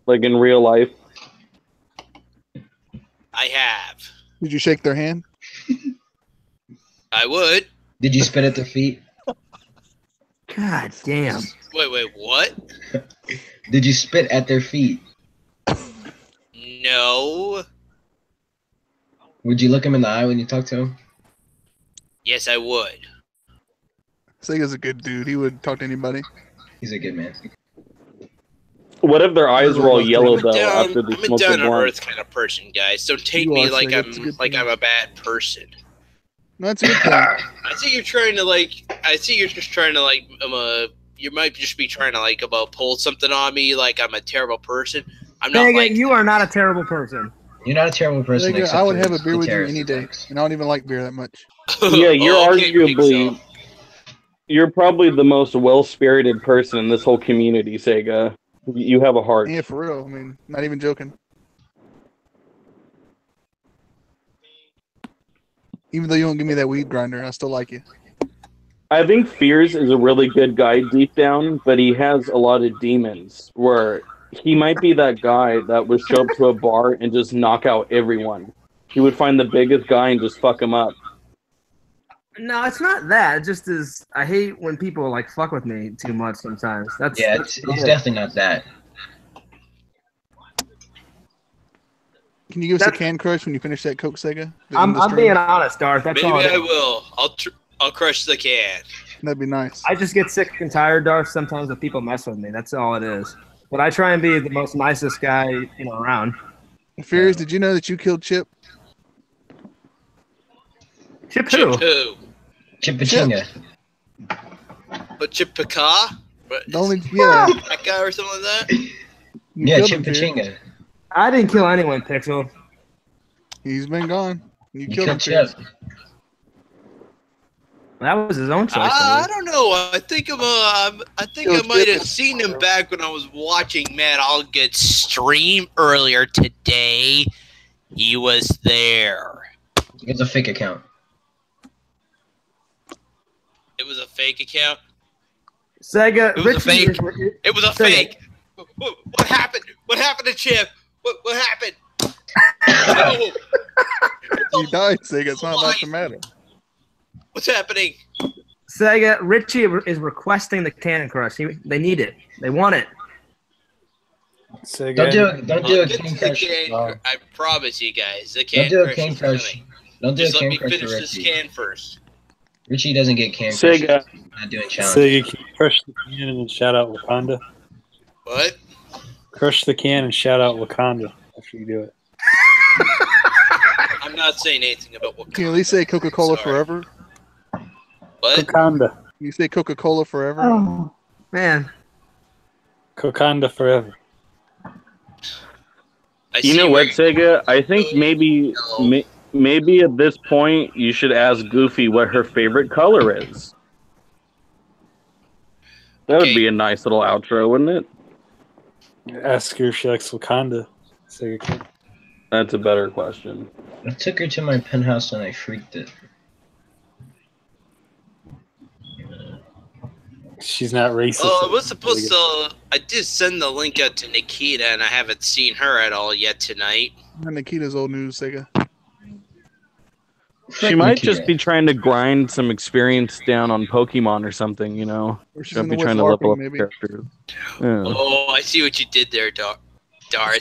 like in real life? I have. Did you shake their hand? I would. Did you spit at their feet? God damn. Wait, what? Did you spit at their feet? No. Would you look them in the eye when you talk to them? Yes, I would. Sega's a good dude. He would talk to anybody. He's a good man. What if their eyes were all yellow though after they I'm a smoked the down to blunt? earth kind of person, guys. Don't take You me are, like Sega. It's a good thing. I'm a bad person. No, that's a good thing. I see you're trying to you might just be trying to pull something on me like I'm a terrible person. I'm not Sega, like you are not a terrible person. You're not a terrible person. Sega, except I would for have a the beer with you terrorist any day, attacks. and I don't even like beer that much. Yeah, you're Oh, okay, arguably so. you're probably the most well-spirited person in this whole community, Sega. You have a heart. Yeah, for real. I mean, not even joking. Even though you don't give me that weed grinder, I still like you. I think Fears is a really good guy deep down, but he has a lot of demons where he might be that guy that would show up to a bar and just knock out everyone. He would find the biggest guy and just fuck him up. No, it's not that. It just is. I hate when people like fuck with me too much. Sometimes that's Yeah, that's it's definitely not that. Can you give us a That's- can crush when you finish that Coke, Sega? I'm being honest, Darth. That's Maybe all. I will. I'll crush the can. That'd be nice. I just get sick and tired, Darth. Sometimes when people mess with me. That's all it is. But I try and be the most nicest guy around. Furious, did you know that you killed Chip? Chip who? Chip who? Chipachinga. But Chip Paka? The only yeah. That guy or something like that? You Yeah, killed him, Furious. Chipachinga. I didn't kill anyone, Pixel. He's been gone. You You killed him, killed Chip. Furious. That was his own choice. I don't know. I think I might have seen him back when I was watching Matt Allgood's stream earlier today. He was there. It's a fake account. It was a fake account. Sega. It was a Richie fake. is- It was a Sega. fake. What happened? What happened to Chip? What happened? No. You died, Sega. It's not about the matter. What's happening? Sega. Richie is requesting the Cannon Crush. They need it. They want it. Sega. Don't do I'll a get Cane to the Crush. can. I promise you guys. The Don't can do a crush Cane is Crush. coming. Don't do a Just let Cane me Crush finish to this Richie. can first. Richie doesn't get Cane Crush. Sega. Not doing challenge. Sega, can you crush the can and then shout out Wakanda? What? Crush the can and shout out Wakanda after you do it. I'm not saying anything about what. Can you at least say Coca-Cola Sorry. forever? What? Wakanda. Can you say Coca-Cola forever? Oh man. Wakanda forever. I You see know where what, Sega? I think maybe No. maybe at this point you should ask Goofy what her favorite color is. That would Okay. be a nice little outro, wouldn't it? Ask her if she likes Wakanda. Sega can. That's a better question. I took her to my penthouse and I freaked it. She's not racist. Oh, I was supposed to. I did send the link out to Nikita, and I haven't seen her at all yet tonight. And Nikita's old news, Sega. She might just be trying to grind some experience down on Pokemon or something, you know? Or she's She might in be the trying woods to level LARPing, up maybe. characters. Yeah. Oh, I see what you did there, Darth.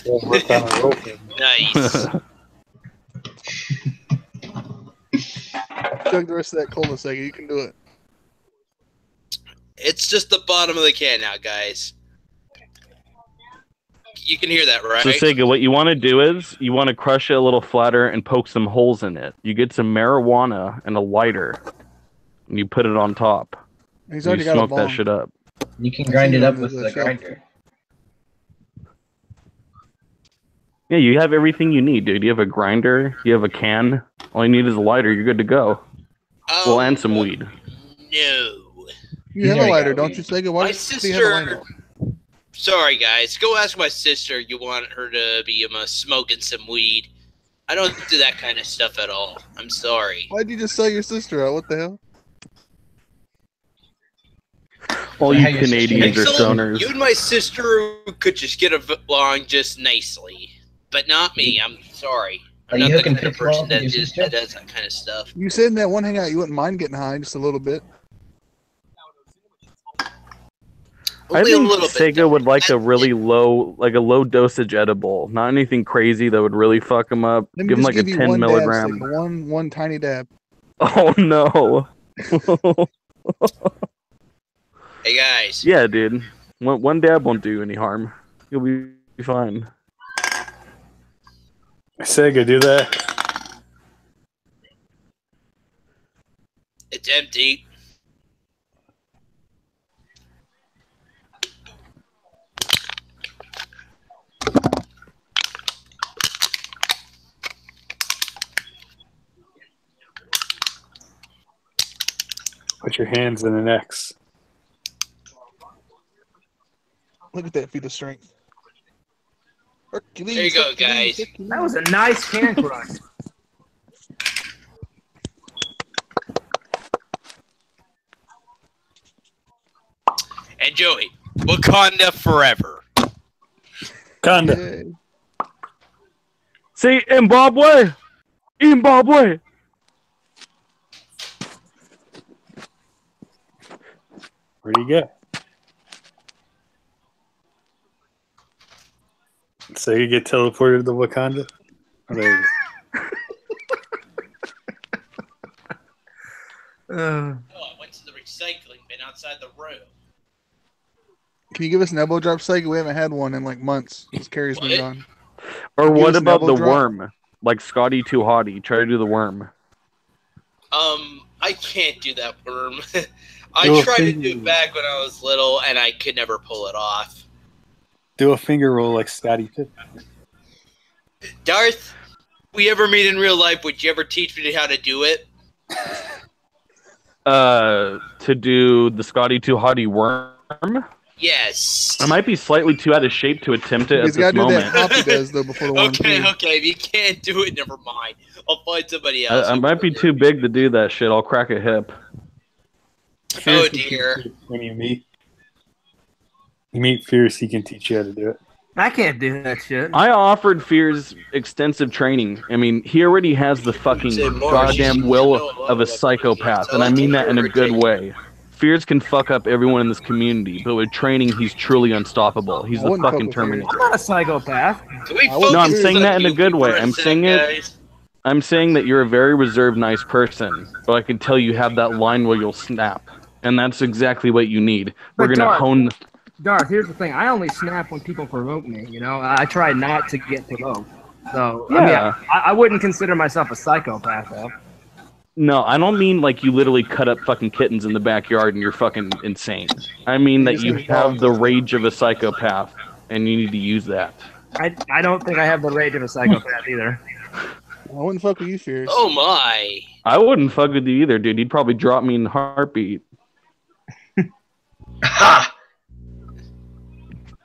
Still work on a rope. Nice. Chug the rest of that cola, Sega. You can do it. It's just the bottom of the can now, guys. You can hear that, right? So Sega, what you want to do is you want to crush it a little flatter and poke some holes in it. You get some marijuana and a lighter, and you put it on top. He's You already got a smoke that bomb. shit up. You can grind it up with the the shelf. grinder. Yeah, you have everything you need, dude. You have a grinder, you have a can. All you need is a lighter. You're good to go. Well, and some weed. No. You have already a lighter, got don't weed. you, Sega? Why My does he have a lighter? sister. Sorry, guys. Go ask my sister. You want her to be smoking some weed? I don't do that kind of stuff at all. I'm sorry. Why'd you just sell your sister out? What the hell? All Yeah, you your Canadians are sister- stoners. You and my sister could just get along just nicely, but not me. I'm sorry. Are I'm you not the hooking kind of picture person off with your sister? that does that kind of stuff. You said in that one hangout you wouldn't mind getting high just a little bit. I Only a think little bit. Sega would like a That's really low dosage edible, not anything crazy that would really fuck him up. Let me Give him just like a give you 10 one milligram. dab, Sega. One tiny dab. Oh no. Hey guys. Yeah, dude. One dab won't do any harm. You'll be fine. Sega, do that. It's empty. Put your hands in an X. Look at that feat of strength. Hercules, There you go, Hercules, guys. Hercules. That was a nice can crush. And Joey, Wakanda forever. Wakanda. Yay. See, Zimbabwe! Zimbabwe! Where'd he go? So you get teleported to Wakanda? Oh, there he is. Oh, I went to the recycling bin outside the room. Can you give us an elbow drop, Sega? We haven't had one in like months. This carry's been What? gone. Or Give what us an about elbow the drop. worm? Like Scotty Too Hottie. Try to do the worm. I can't do that worm. Do I a tried to finger do it back when I was little, and I could never pull it off. Do a finger roll like Scotty Pippen. Darth, we ever meet in real life, would you ever teach me how to do it? To do the Scotty Too Hottie worm? Yes. I might be slightly too out of shape to attempt it He's at this got to do moment. that hop he does though before the worm. Okay, too. okay. If you can't do it, never mind. I'll find somebody else. I might be too big to do that shit. I'll crack a hip. Oh dear. When you meet Fierce, he can teach you how to do it. I can't do that shit. I offered Fears extensive training. I mean, he already has the fucking goddamn will of a psychopath, and I mean that in a good way. Fears can fuck up everyone in this community, but with training, he's truly unstoppable. He's the fucking Terminator. I'm not a psychopath. No, I'm saying that in a good way. I'm saying that you're a very reserved, nice person, but I can tell you have that line where you'll snap, and that's exactly what you need. We're But gonna Darth, hone. Darth, here's the thing. I only snap when people provoke me. You know, I try not to get provoked. So Yeah. I mean, I wouldn't consider myself a psychopath though. No, I don't mean like you literally cut up fucking kittens in the backyard and you're fucking insane. I mean that you have the rage of a psychopath, and you need to use that. I don't think I have the rage of a psychopath either. I wouldn't fuck with you, Fierce. Oh my. I wouldn't fuck with you either, dude. You'd probably drop me in a heartbeat. Ha!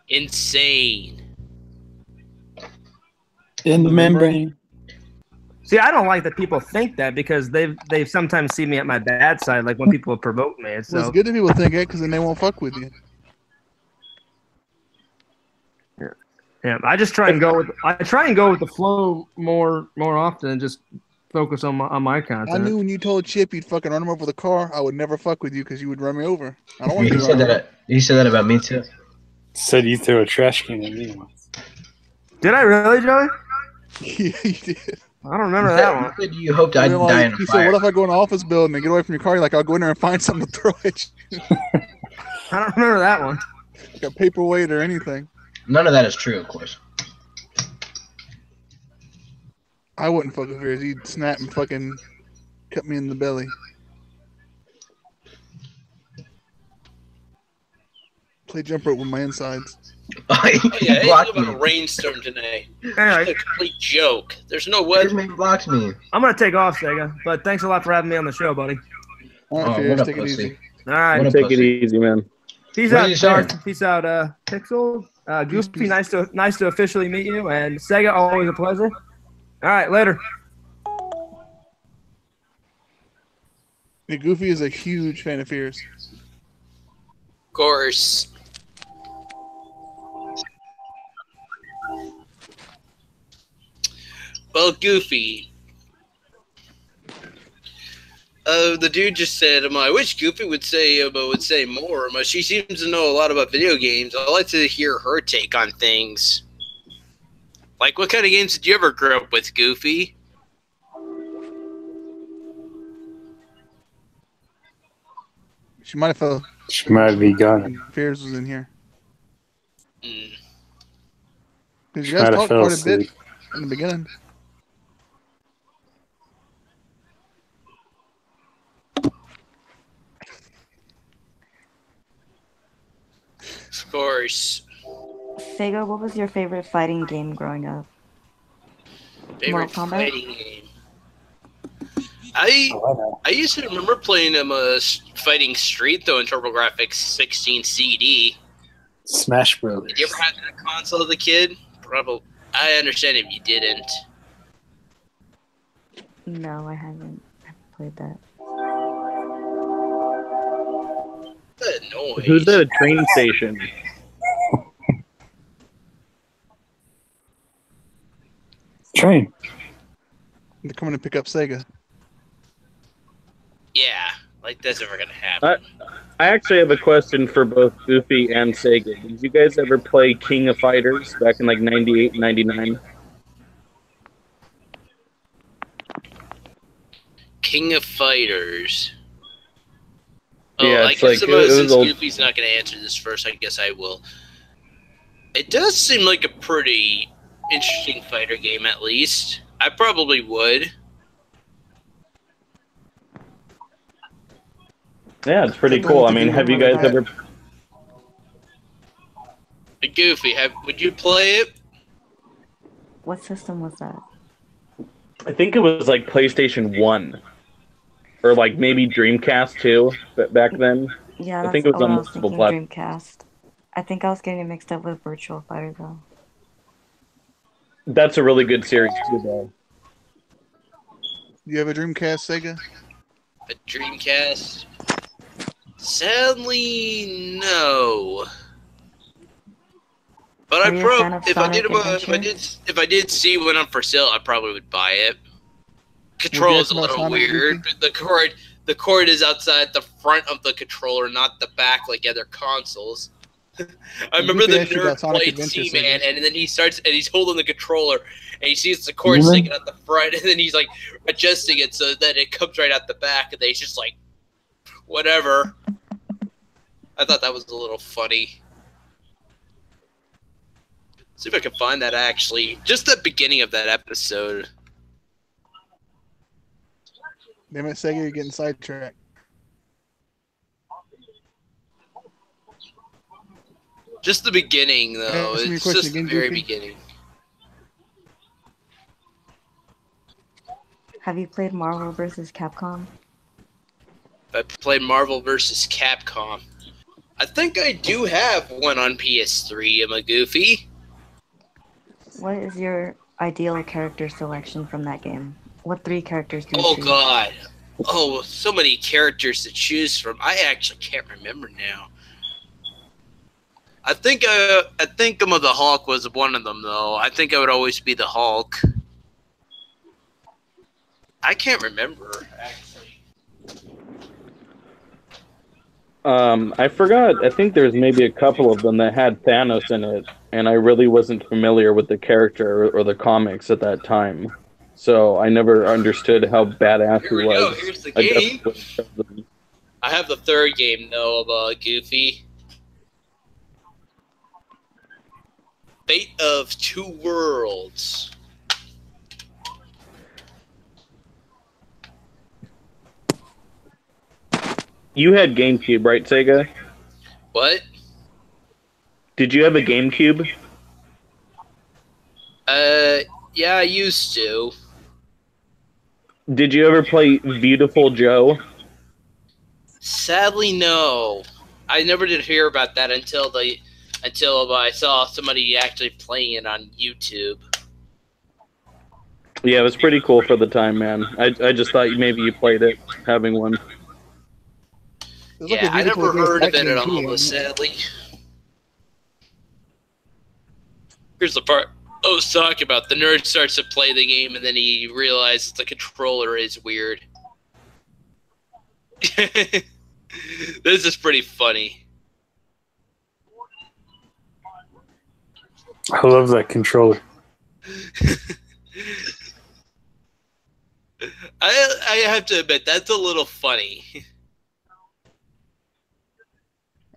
Insane. In the membrane. See, I don't like that people think that because they've sometimes seen me at my bad side, like when people provoke me. Well, So it's good that people think it because then they won't fuck with you. yeah, I just try and go with the flow more often and just focus on my content. I knew when you told Chip you'd fucking run him over with a car, I would never fuck with you because you would run me over. I don't want to You be said run over. that. You said that about me too. Said you threw a trash can at me once. Did I really, Joey? Yeah, you did. I don't remember that one. You said you hoped I'd And then, die in a he said, fire. "What if I go in the office building and get away from your car?" You're like, "I'll go in there and find something to throw at you, I don't remember that one. like a paperweight or anything." None of that is true, of course. I wouldn't fuck with Fierce. He'd snap and fucking cut me in the belly. Play jump rope with my insides. Oh yeah, it's blocked about me. a rainstorm today. Anyway, It's a complete joke. There's no way. Fierce man blocked me. I'm gonna take off, Sega. But thanks a lot for having me on the show, buddy. All right, Oh, Fierce, what a take it pussy. easy. All right. What a Take it pussy. easy, man. Peace What are out, you saying? Darth. Peace out, Pixel. Goofy, nice to officially meet you. And Sega, always a pleasure. All right, later. Yeah, Goofy is a huge fan of Fierce. Of course. Well, Goofy. The dude just said, I wish Goofy would say more. She seems to know a lot about video games. I'd like to hear her take on things. Like, what kind of games did you ever grow up with, Goofy? She might have fell. She might be gone. Fierce was in here. Mm. Because She you guys might have talked fell quite a bit asleep. in the beginning. Of course. Sega, what was your favorite fighting game growing up? Favorite Mortal Kombat? fighting game. I Oh, I know. used to remember playing Fighting Street though in TurboGrafx 16 CD. Smash Brothers. Did you ever have that console as a kid? Probably. I understand if you didn't. No, I haven't played that. That noise. Who's at a train station? Train. They're coming to pick up Sega. Yeah, like that's never gonna happen. I actually have a question for both Goofy and Sega. Did you guys ever play King of Fighters back in like 98, 99? King of Fighters. Yeah, I it's guess like it was since old. Goofy's not going to answer this first, I guess I will. It does seem like a pretty interesting fighter game, at least. I probably would. Yeah, it's pretty cool. I mean, have you guys ever? Goofy, would you play it? What system was that? I think it was like PlayStation 1. Or like maybe Dreamcast too, but back then. Yeah, I that's think it was what on I was multiple thinking, platforms. Dreamcast. I think I was getting it mixed up with Virtual Fighter, though. That's a really good series too, though. You have a Dreamcast, Sega? A Dreamcast? Sadly, no. But Are you a fan of Sonic Adventure? if I did see one on for sale, I probably would buy it. Control is a little weird. The cord is outside the front of the controller, not the back like other consoles. I remember the nerd played Seaman, and then he's holding the controller, and he sees the cord sticking out the front, and then he's like adjusting it so that it comes right out the back, and then he's just like, whatever. I thought that was a little funny. See if I can find that actually. Just the beginning of that episode. Damn it, Sega, you're getting sidetracked. Just the beginning, though. It's just the very beginning. Have you played Marvel vs. Capcom? I played Marvel vs. Capcom. I think I do have one on PS3. Am I Goofy? What is your ideal character selection from that game? What 3 characters do you choose? Oh, God. Oh, so many characters to choose from. I actually can't remember now. I think the Hulk was one of them, though. I think I would always be the Hulk. I can't remember, actually. I forgot. I think there's maybe a couple of them that had Thanos in it, and I really wasn't familiar with the character or the comics at that time. So I never understood how badass he was. Here's the game. I have the 3rd game, though, of Goofy. Fate of Two Worlds. You had GameCube, right, Sega? What? Did you have a GameCube? Yeah, I used to. Did you ever play Beautiful Joe? Sadly, no. I never did hear about that until I saw somebody actually playing it on YouTube. Yeah, it was pretty cool for the time, man. I just thought maybe you played it, having one. Yeah, I never heard of it at all, sadly. Here's the part I was talking about. The nerd starts to play the game, and then he realizes the controller is weird. This is pretty funny. I love that controller. I have to admit, that's a little funny.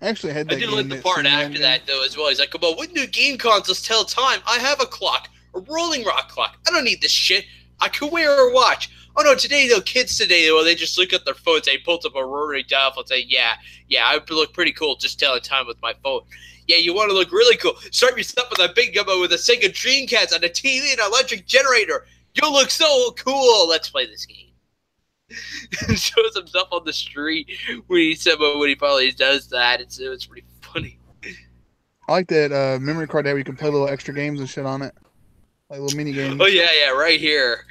Actually, I do like the part after that, though, as well. He's like, come on, what new game consoles tell time? I have a clock, a rolling rock clock. I don't need this shit. I can wear a watch. Oh, no, today, though, kids today, well, they just look at their phones. They pull up a rotary dial and say, yeah, I look pretty cool just telling time with my phone. Yeah, you want to look really cool. Start yourself with a big gumbo with a Sega Dreamcast and a TV and an electric generator. You'll look so cool. Let's play this game. And shows himself on the street when he finally does that. It's pretty funny. I like that memory card where you can play little extra games and shit on it, like little mini games. Oh yeah, right here.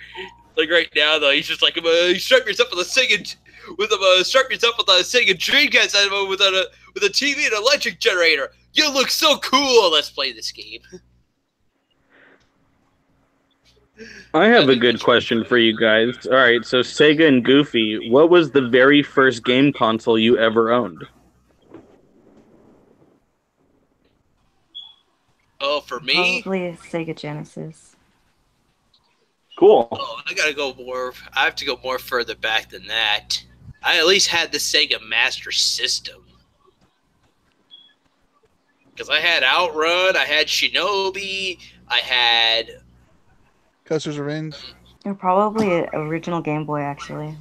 Like right now though, he's just like strap yourself with a Sega Dreamcast and with a TV and electric generator. You look so cool. Let's play this game. I have a good question for you guys. All right, so Sega and Goofy, what was the very first game console you ever owned? Oh, for me? Probably Sega Genesis. Cool. Oh, I gotta go more. I have to go more further back than that. I at least had the Sega Master System. Because I had Outrun, I had Shinobi, I had... Custer's Revenge. Or probably an original Game Boy, actually.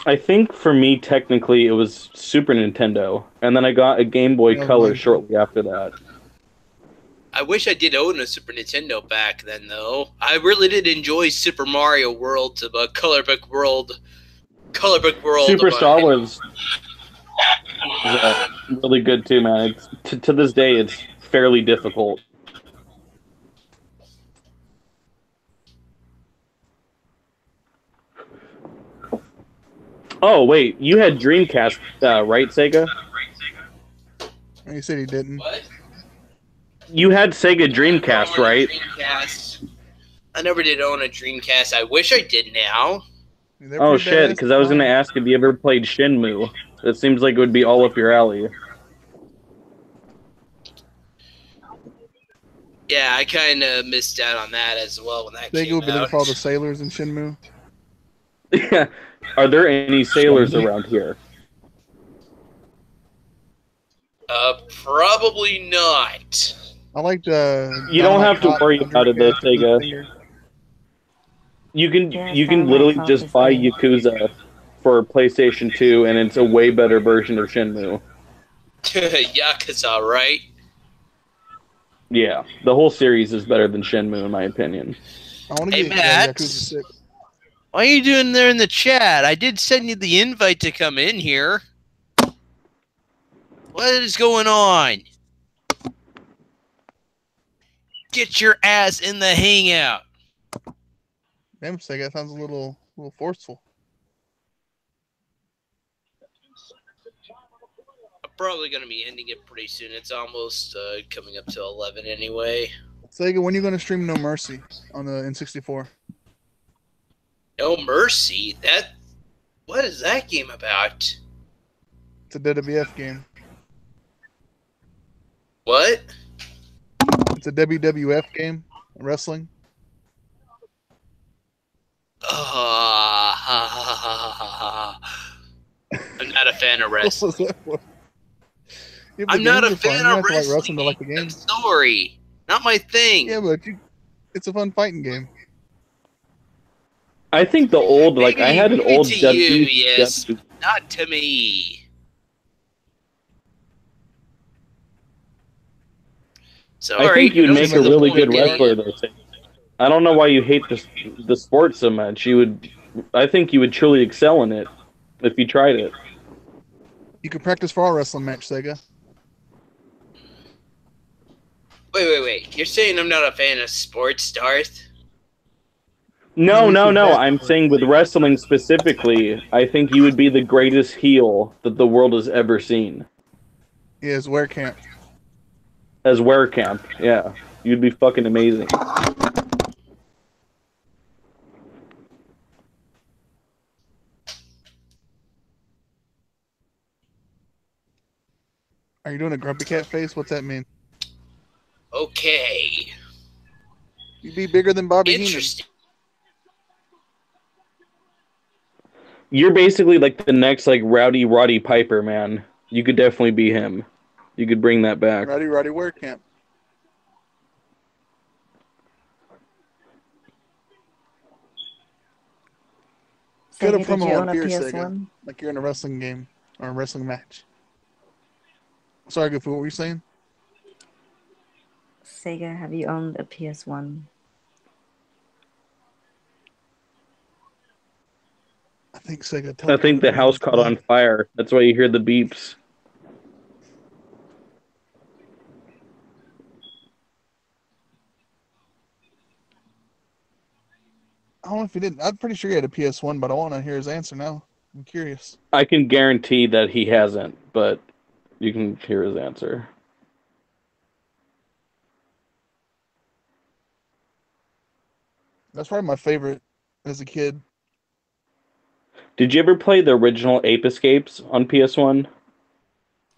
I think for me, technically, it was Super Nintendo, and then I got a Game Boy Yeah, Color mine. shortly after that. I wish I did own a Super Nintendo back then, though. I really did enjoy Super Mario World, Color Book World. Superstar was really good too, man. To this day, it's fairly difficult. Oh wait, you had Dreamcast, right, Sega? He said he didn't. What? You had Sega Dreamcast, right? Dreamcast. I never did own a Dreamcast. I wish I did now. They're Oh pretty shit, badass. because I was going to ask if you ever played Shenmue. It seems like it would be all up your alley. Yeah, I kind of missed out on that as well when that Sega came would be looking out. for all the sailors in Shenmue. Are there any sailors around here? Probably not. I like the. You don't have to Dynamite worry Cop about it, though, Dreamcast with the Sega. finger. You can Yeah, you can Dynamite literally Cop just is buy good. Yakuza for PlayStation 2, and it's a way better version of Shenmue. Yakuza, right? Yeah, the whole series is better than Shenmue, in my opinion. I want to Hey, get Matt. Yakuza 6. What are you doing there in the chat? I did send you the invite to come in here. What is going on? Get your ass in the hangout. Damn, Sega, that sounds a little forceful. I'm probably going to be ending it pretty soon. It's almost coming up to 11 anyway. Sega, when are you going to stream No Mercy on the N64? No Mercy? What is that game about? It's a WWF game. What? It's a WWF game, wrestling. I'm not a fan of What wrestling. was that for? Yeah, but I'm the not a games are fun. fan You don't of have to like wrestling. wrestling to like the game. I'm sorry. Not my thing. Yeah, but it's a fun fighting game. I think the old, like, I had an Maybe old to you, WCW. yes. Not to me. Sorry, I think you'd don't make see a the really point good in it. wrestler, though. I don't know why you hate the sport so much. I think you would truly excel in it if you tried it. You could practice for our wrestling match, Sega. Wait. You're saying I'm not a fan of sports, Darth? No. bet. I'm saying with wrestling specifically, I think you would be the greatest heel that the world has ever seen. Yeah, it's Wear Camp. As Werecamp, yeah. You'd be fucking amazing. Are you doing a grumpy cat face? What's that mean? Okay. You'd be bigger than Bobby Heenan. Interesting. You're basically like the next like Rowdy Roddy Piper, man. You could definitely be him. You could bring that back. Roddy Wear Camp. Get a Sega, did you promo own on a here, Sega. PS1? Like you're in a wrestling game or a wrestling match. Sorry, Goofy, what were you saying? Sega, have you owned a PS1? I think Sega. I think the house caught on fire. That's why you hear the beeps. I don't know if he did. I'm pretty sure he had a PS1, but I want to hear his answer now. I'm curious. I can guarantee that he hasn't, but you can hear his answer. That's probably my favorite as a kid. Did you ever play the original Ape Escapes on PS1?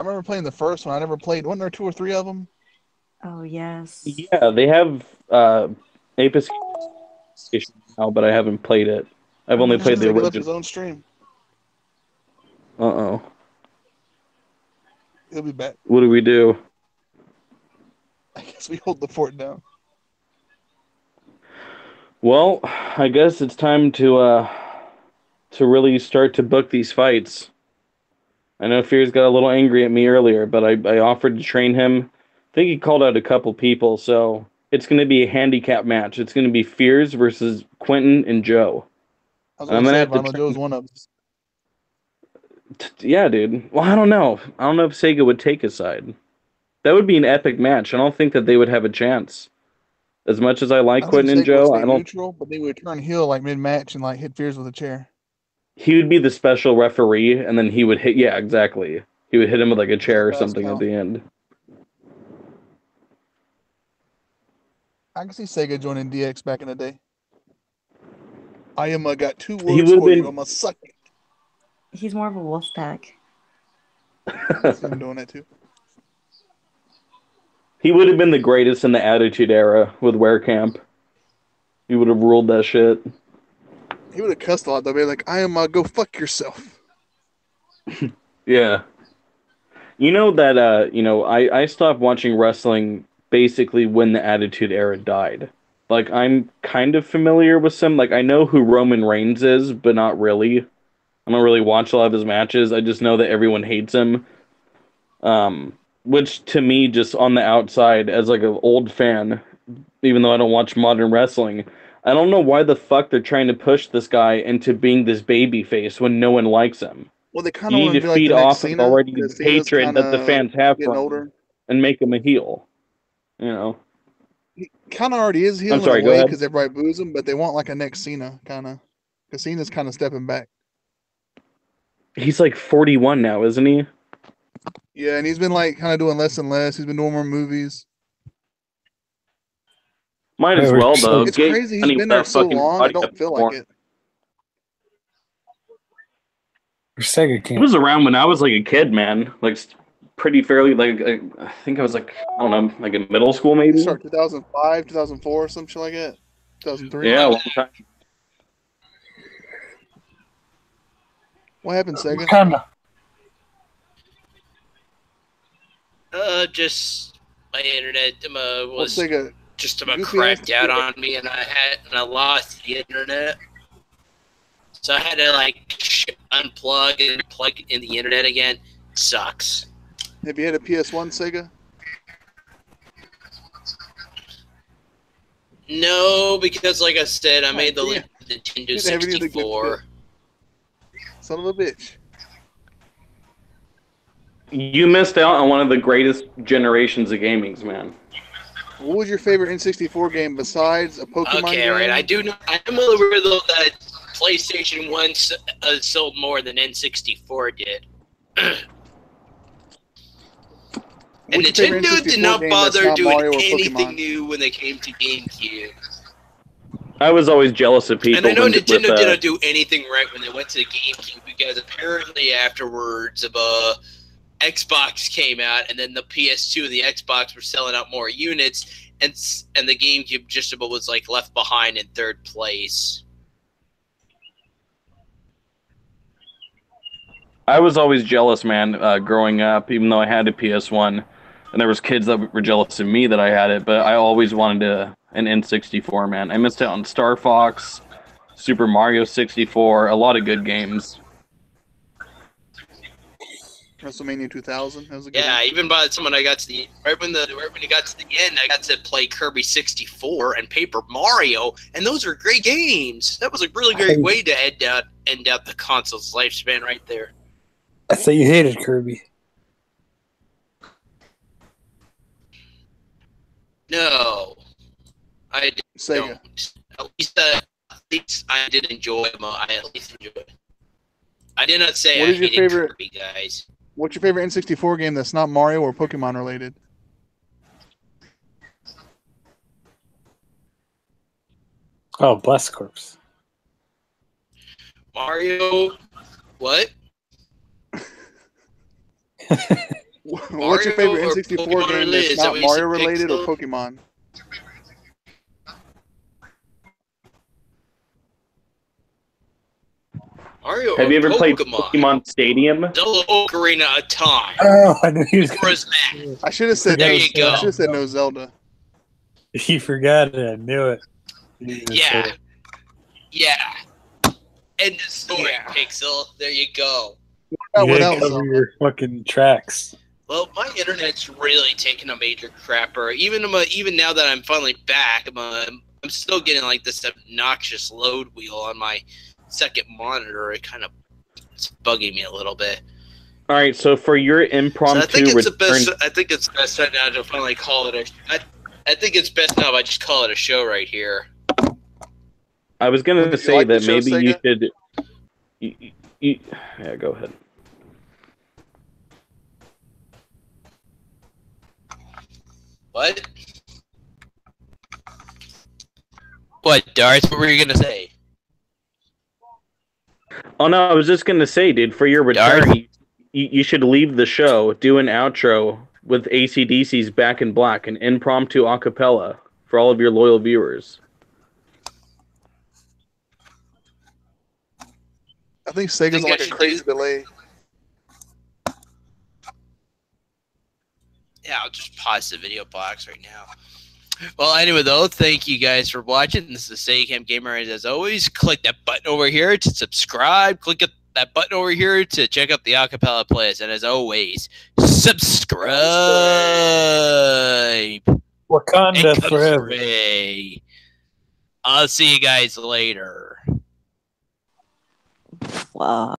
I remember playing the first one. I never played. Wasn't there 2 or 3 of them? Oh yes. Yeah, they have Apis now, but I haven't played it. I've only played the Sega left his original. own stream. Uh-oh. He'll be back. What do we do? I guess we hold the fort down. Well, I guess it's time to really start to book these fights. I know Fears got a little angry at me earlier, but I offered to train him. I think he called out a couple people, so it's going to be a handicap match. It's going to be Fears versus Quentin and Joe. I was I'm going to say, have to Ronald Joe's one of them. Yeah, dude. Well, I don't know. I don't know if Sega would take his side. That would be an epic match. I don't think that they would have a chance. As much as I like I think Quentin and Sega would Joe, stay I don't. neutral, but they would turn heel like mid-match and like hit Fears with a chair. He would be the special referee, and then he would hit. Yeah, exactly. He would hit him with like a chair or Pass something at count. the end. I can see Sega joining DX back in the day. I am got 2 He words would for have you. been. I'm a suck it. He's more of a wolf pack. I see him doing that too. He would have been the greatest in the Attitude Era with Werecamp. He would have ruled that shit. He would have cussed a lot though. Be like, I am go fuck yourself. Yeah. You know that I stopped watching wrestling basically when the Attitude Era died. Like, I'm kind of familiar with some, like, I know who Roman Reigns is, but not really. I don't really watch a lot of his matches. I just know that everyone hates him. Which to me, just on the outside, as like an old fan, even though I don't watch modern wrestling, I don't know why the fuck they're trying to push this guy into being this baby face when no one likes him. Well, they kind You of need want to to be like feed the next off of Cena already because Cena's hatred kind that the of fans have for getting him older. and make him a heel. You know. He kind of already is heel I'm sorry, in a go way ahead. because everybody boos him, but they want like a next Cena kind of. Because Cena's kind of stepping back. He's like 41 now, isn't he? Yeah, and he's been like kind of doing less and less. He's been doing more movies. Might as Yeah, we're well so- though. It's Get crazy. He's money been with there that so fucking long. I body don't up feel more. like it. Or Sega He can't. was around when I was like a kid, man. Like pretty fairly like I think I was like I don't know, like in middle school He maybe. started 2005, 2004, some shit like that. 2003. Yeah, a long time. What happened, Sega? Kind of. Just my internet Well, was Sega, just about goofy cracked ass- out on me, and I lost the internet. So I had to like unplug and plug in the internet again. Sucks. have you had a PS1, Sega? No, because like I said, I made the damn. Nintendo Didn't have any of the good 64. Son of a bitch. You missed out on one of the greatest generations of gamings, man. What was your favorite N64 game besides a Pokemon Okay, game? right. I do know. I am well aware though that PlayStation 1 sold more than N64 did. And What's your favorite Nintendo did N64 not game that's bother not doing Mario or anything Pokemon? new when they came to GameCube. I was always jealous of people. And I know when, Nintendo with, didn't do anything right when they went to the GameCube because apparently afterwards, Xbox came out, and then the PS2 and the Xbox were selling out more units, and the GameCube just about was like left behind in third place. I was always jealous, man, growing up, even though I had a PS1. And there was kids that were jealous of me that I had it, but I always wanted an N64, man. I missed out on Star Fox, Super Mario 64, a lot of good games. WrestleMania 2000. That was a good Yeah, one. even by the time when I got to the right when you got to the end, I got to play Kirby 64 and Paper Mario, and those are great games. That was a really great way to end out the console's lifespan right there. I thought you hated Kirby. No, I Sega. don't. At least I did enjoy them. I at least enjoyed it. I did not say What I is your hated favorite- Kirby, guys. What's your favorite N64 game that's not Mario or Pokemon related? Oh, Blast Corpse. Mario, what? What's your favorite N64 game that's not Mario related or Pokemon? Mario Have you ever played Pokemon? Pokemon Stadium? The Ocarina of Time. Oh, I knew he was Or going is that? I should have said There no. you go. I should have said no Zelda. He forgot it. I knew it. Yeah. Yeah. End of story, Pixel. There you go. Oh, You what didn't else? cover your fucking tracks. Well, my internet's really taking a major crapper. Even now that I'm finally back, I'm still getting like this obnoxious load wheel on my second monitor. It kind of it's bugging me a little bit. All right, so for your impromptu So I think it's return, I think it's best right now to finally call it I think it's best now if I just call it a show right here. I was gonna Would you say like the that show, maybe you Sega? should. Yeah, go ahead. What? What, Darth? What were you gonna say? Oh no, I was just gonna say, dude, for your return, Darth? you should leave the show, do an outro with AC/DC's Back in Black, an impromptu acapella for all of your loyal viewers. I think Sega's I like a should crazy do- delay. Yeah, I'll just pause the video box right now. Well, anyway, though, thank you guys for watching. This is Sagecam Gamer, and as always, click that button over here to subscribe. Click that button over here to check out the acapella playlist. And as always, subscribe. Wakanda And forever. pray. I'll see you guys later. Wow.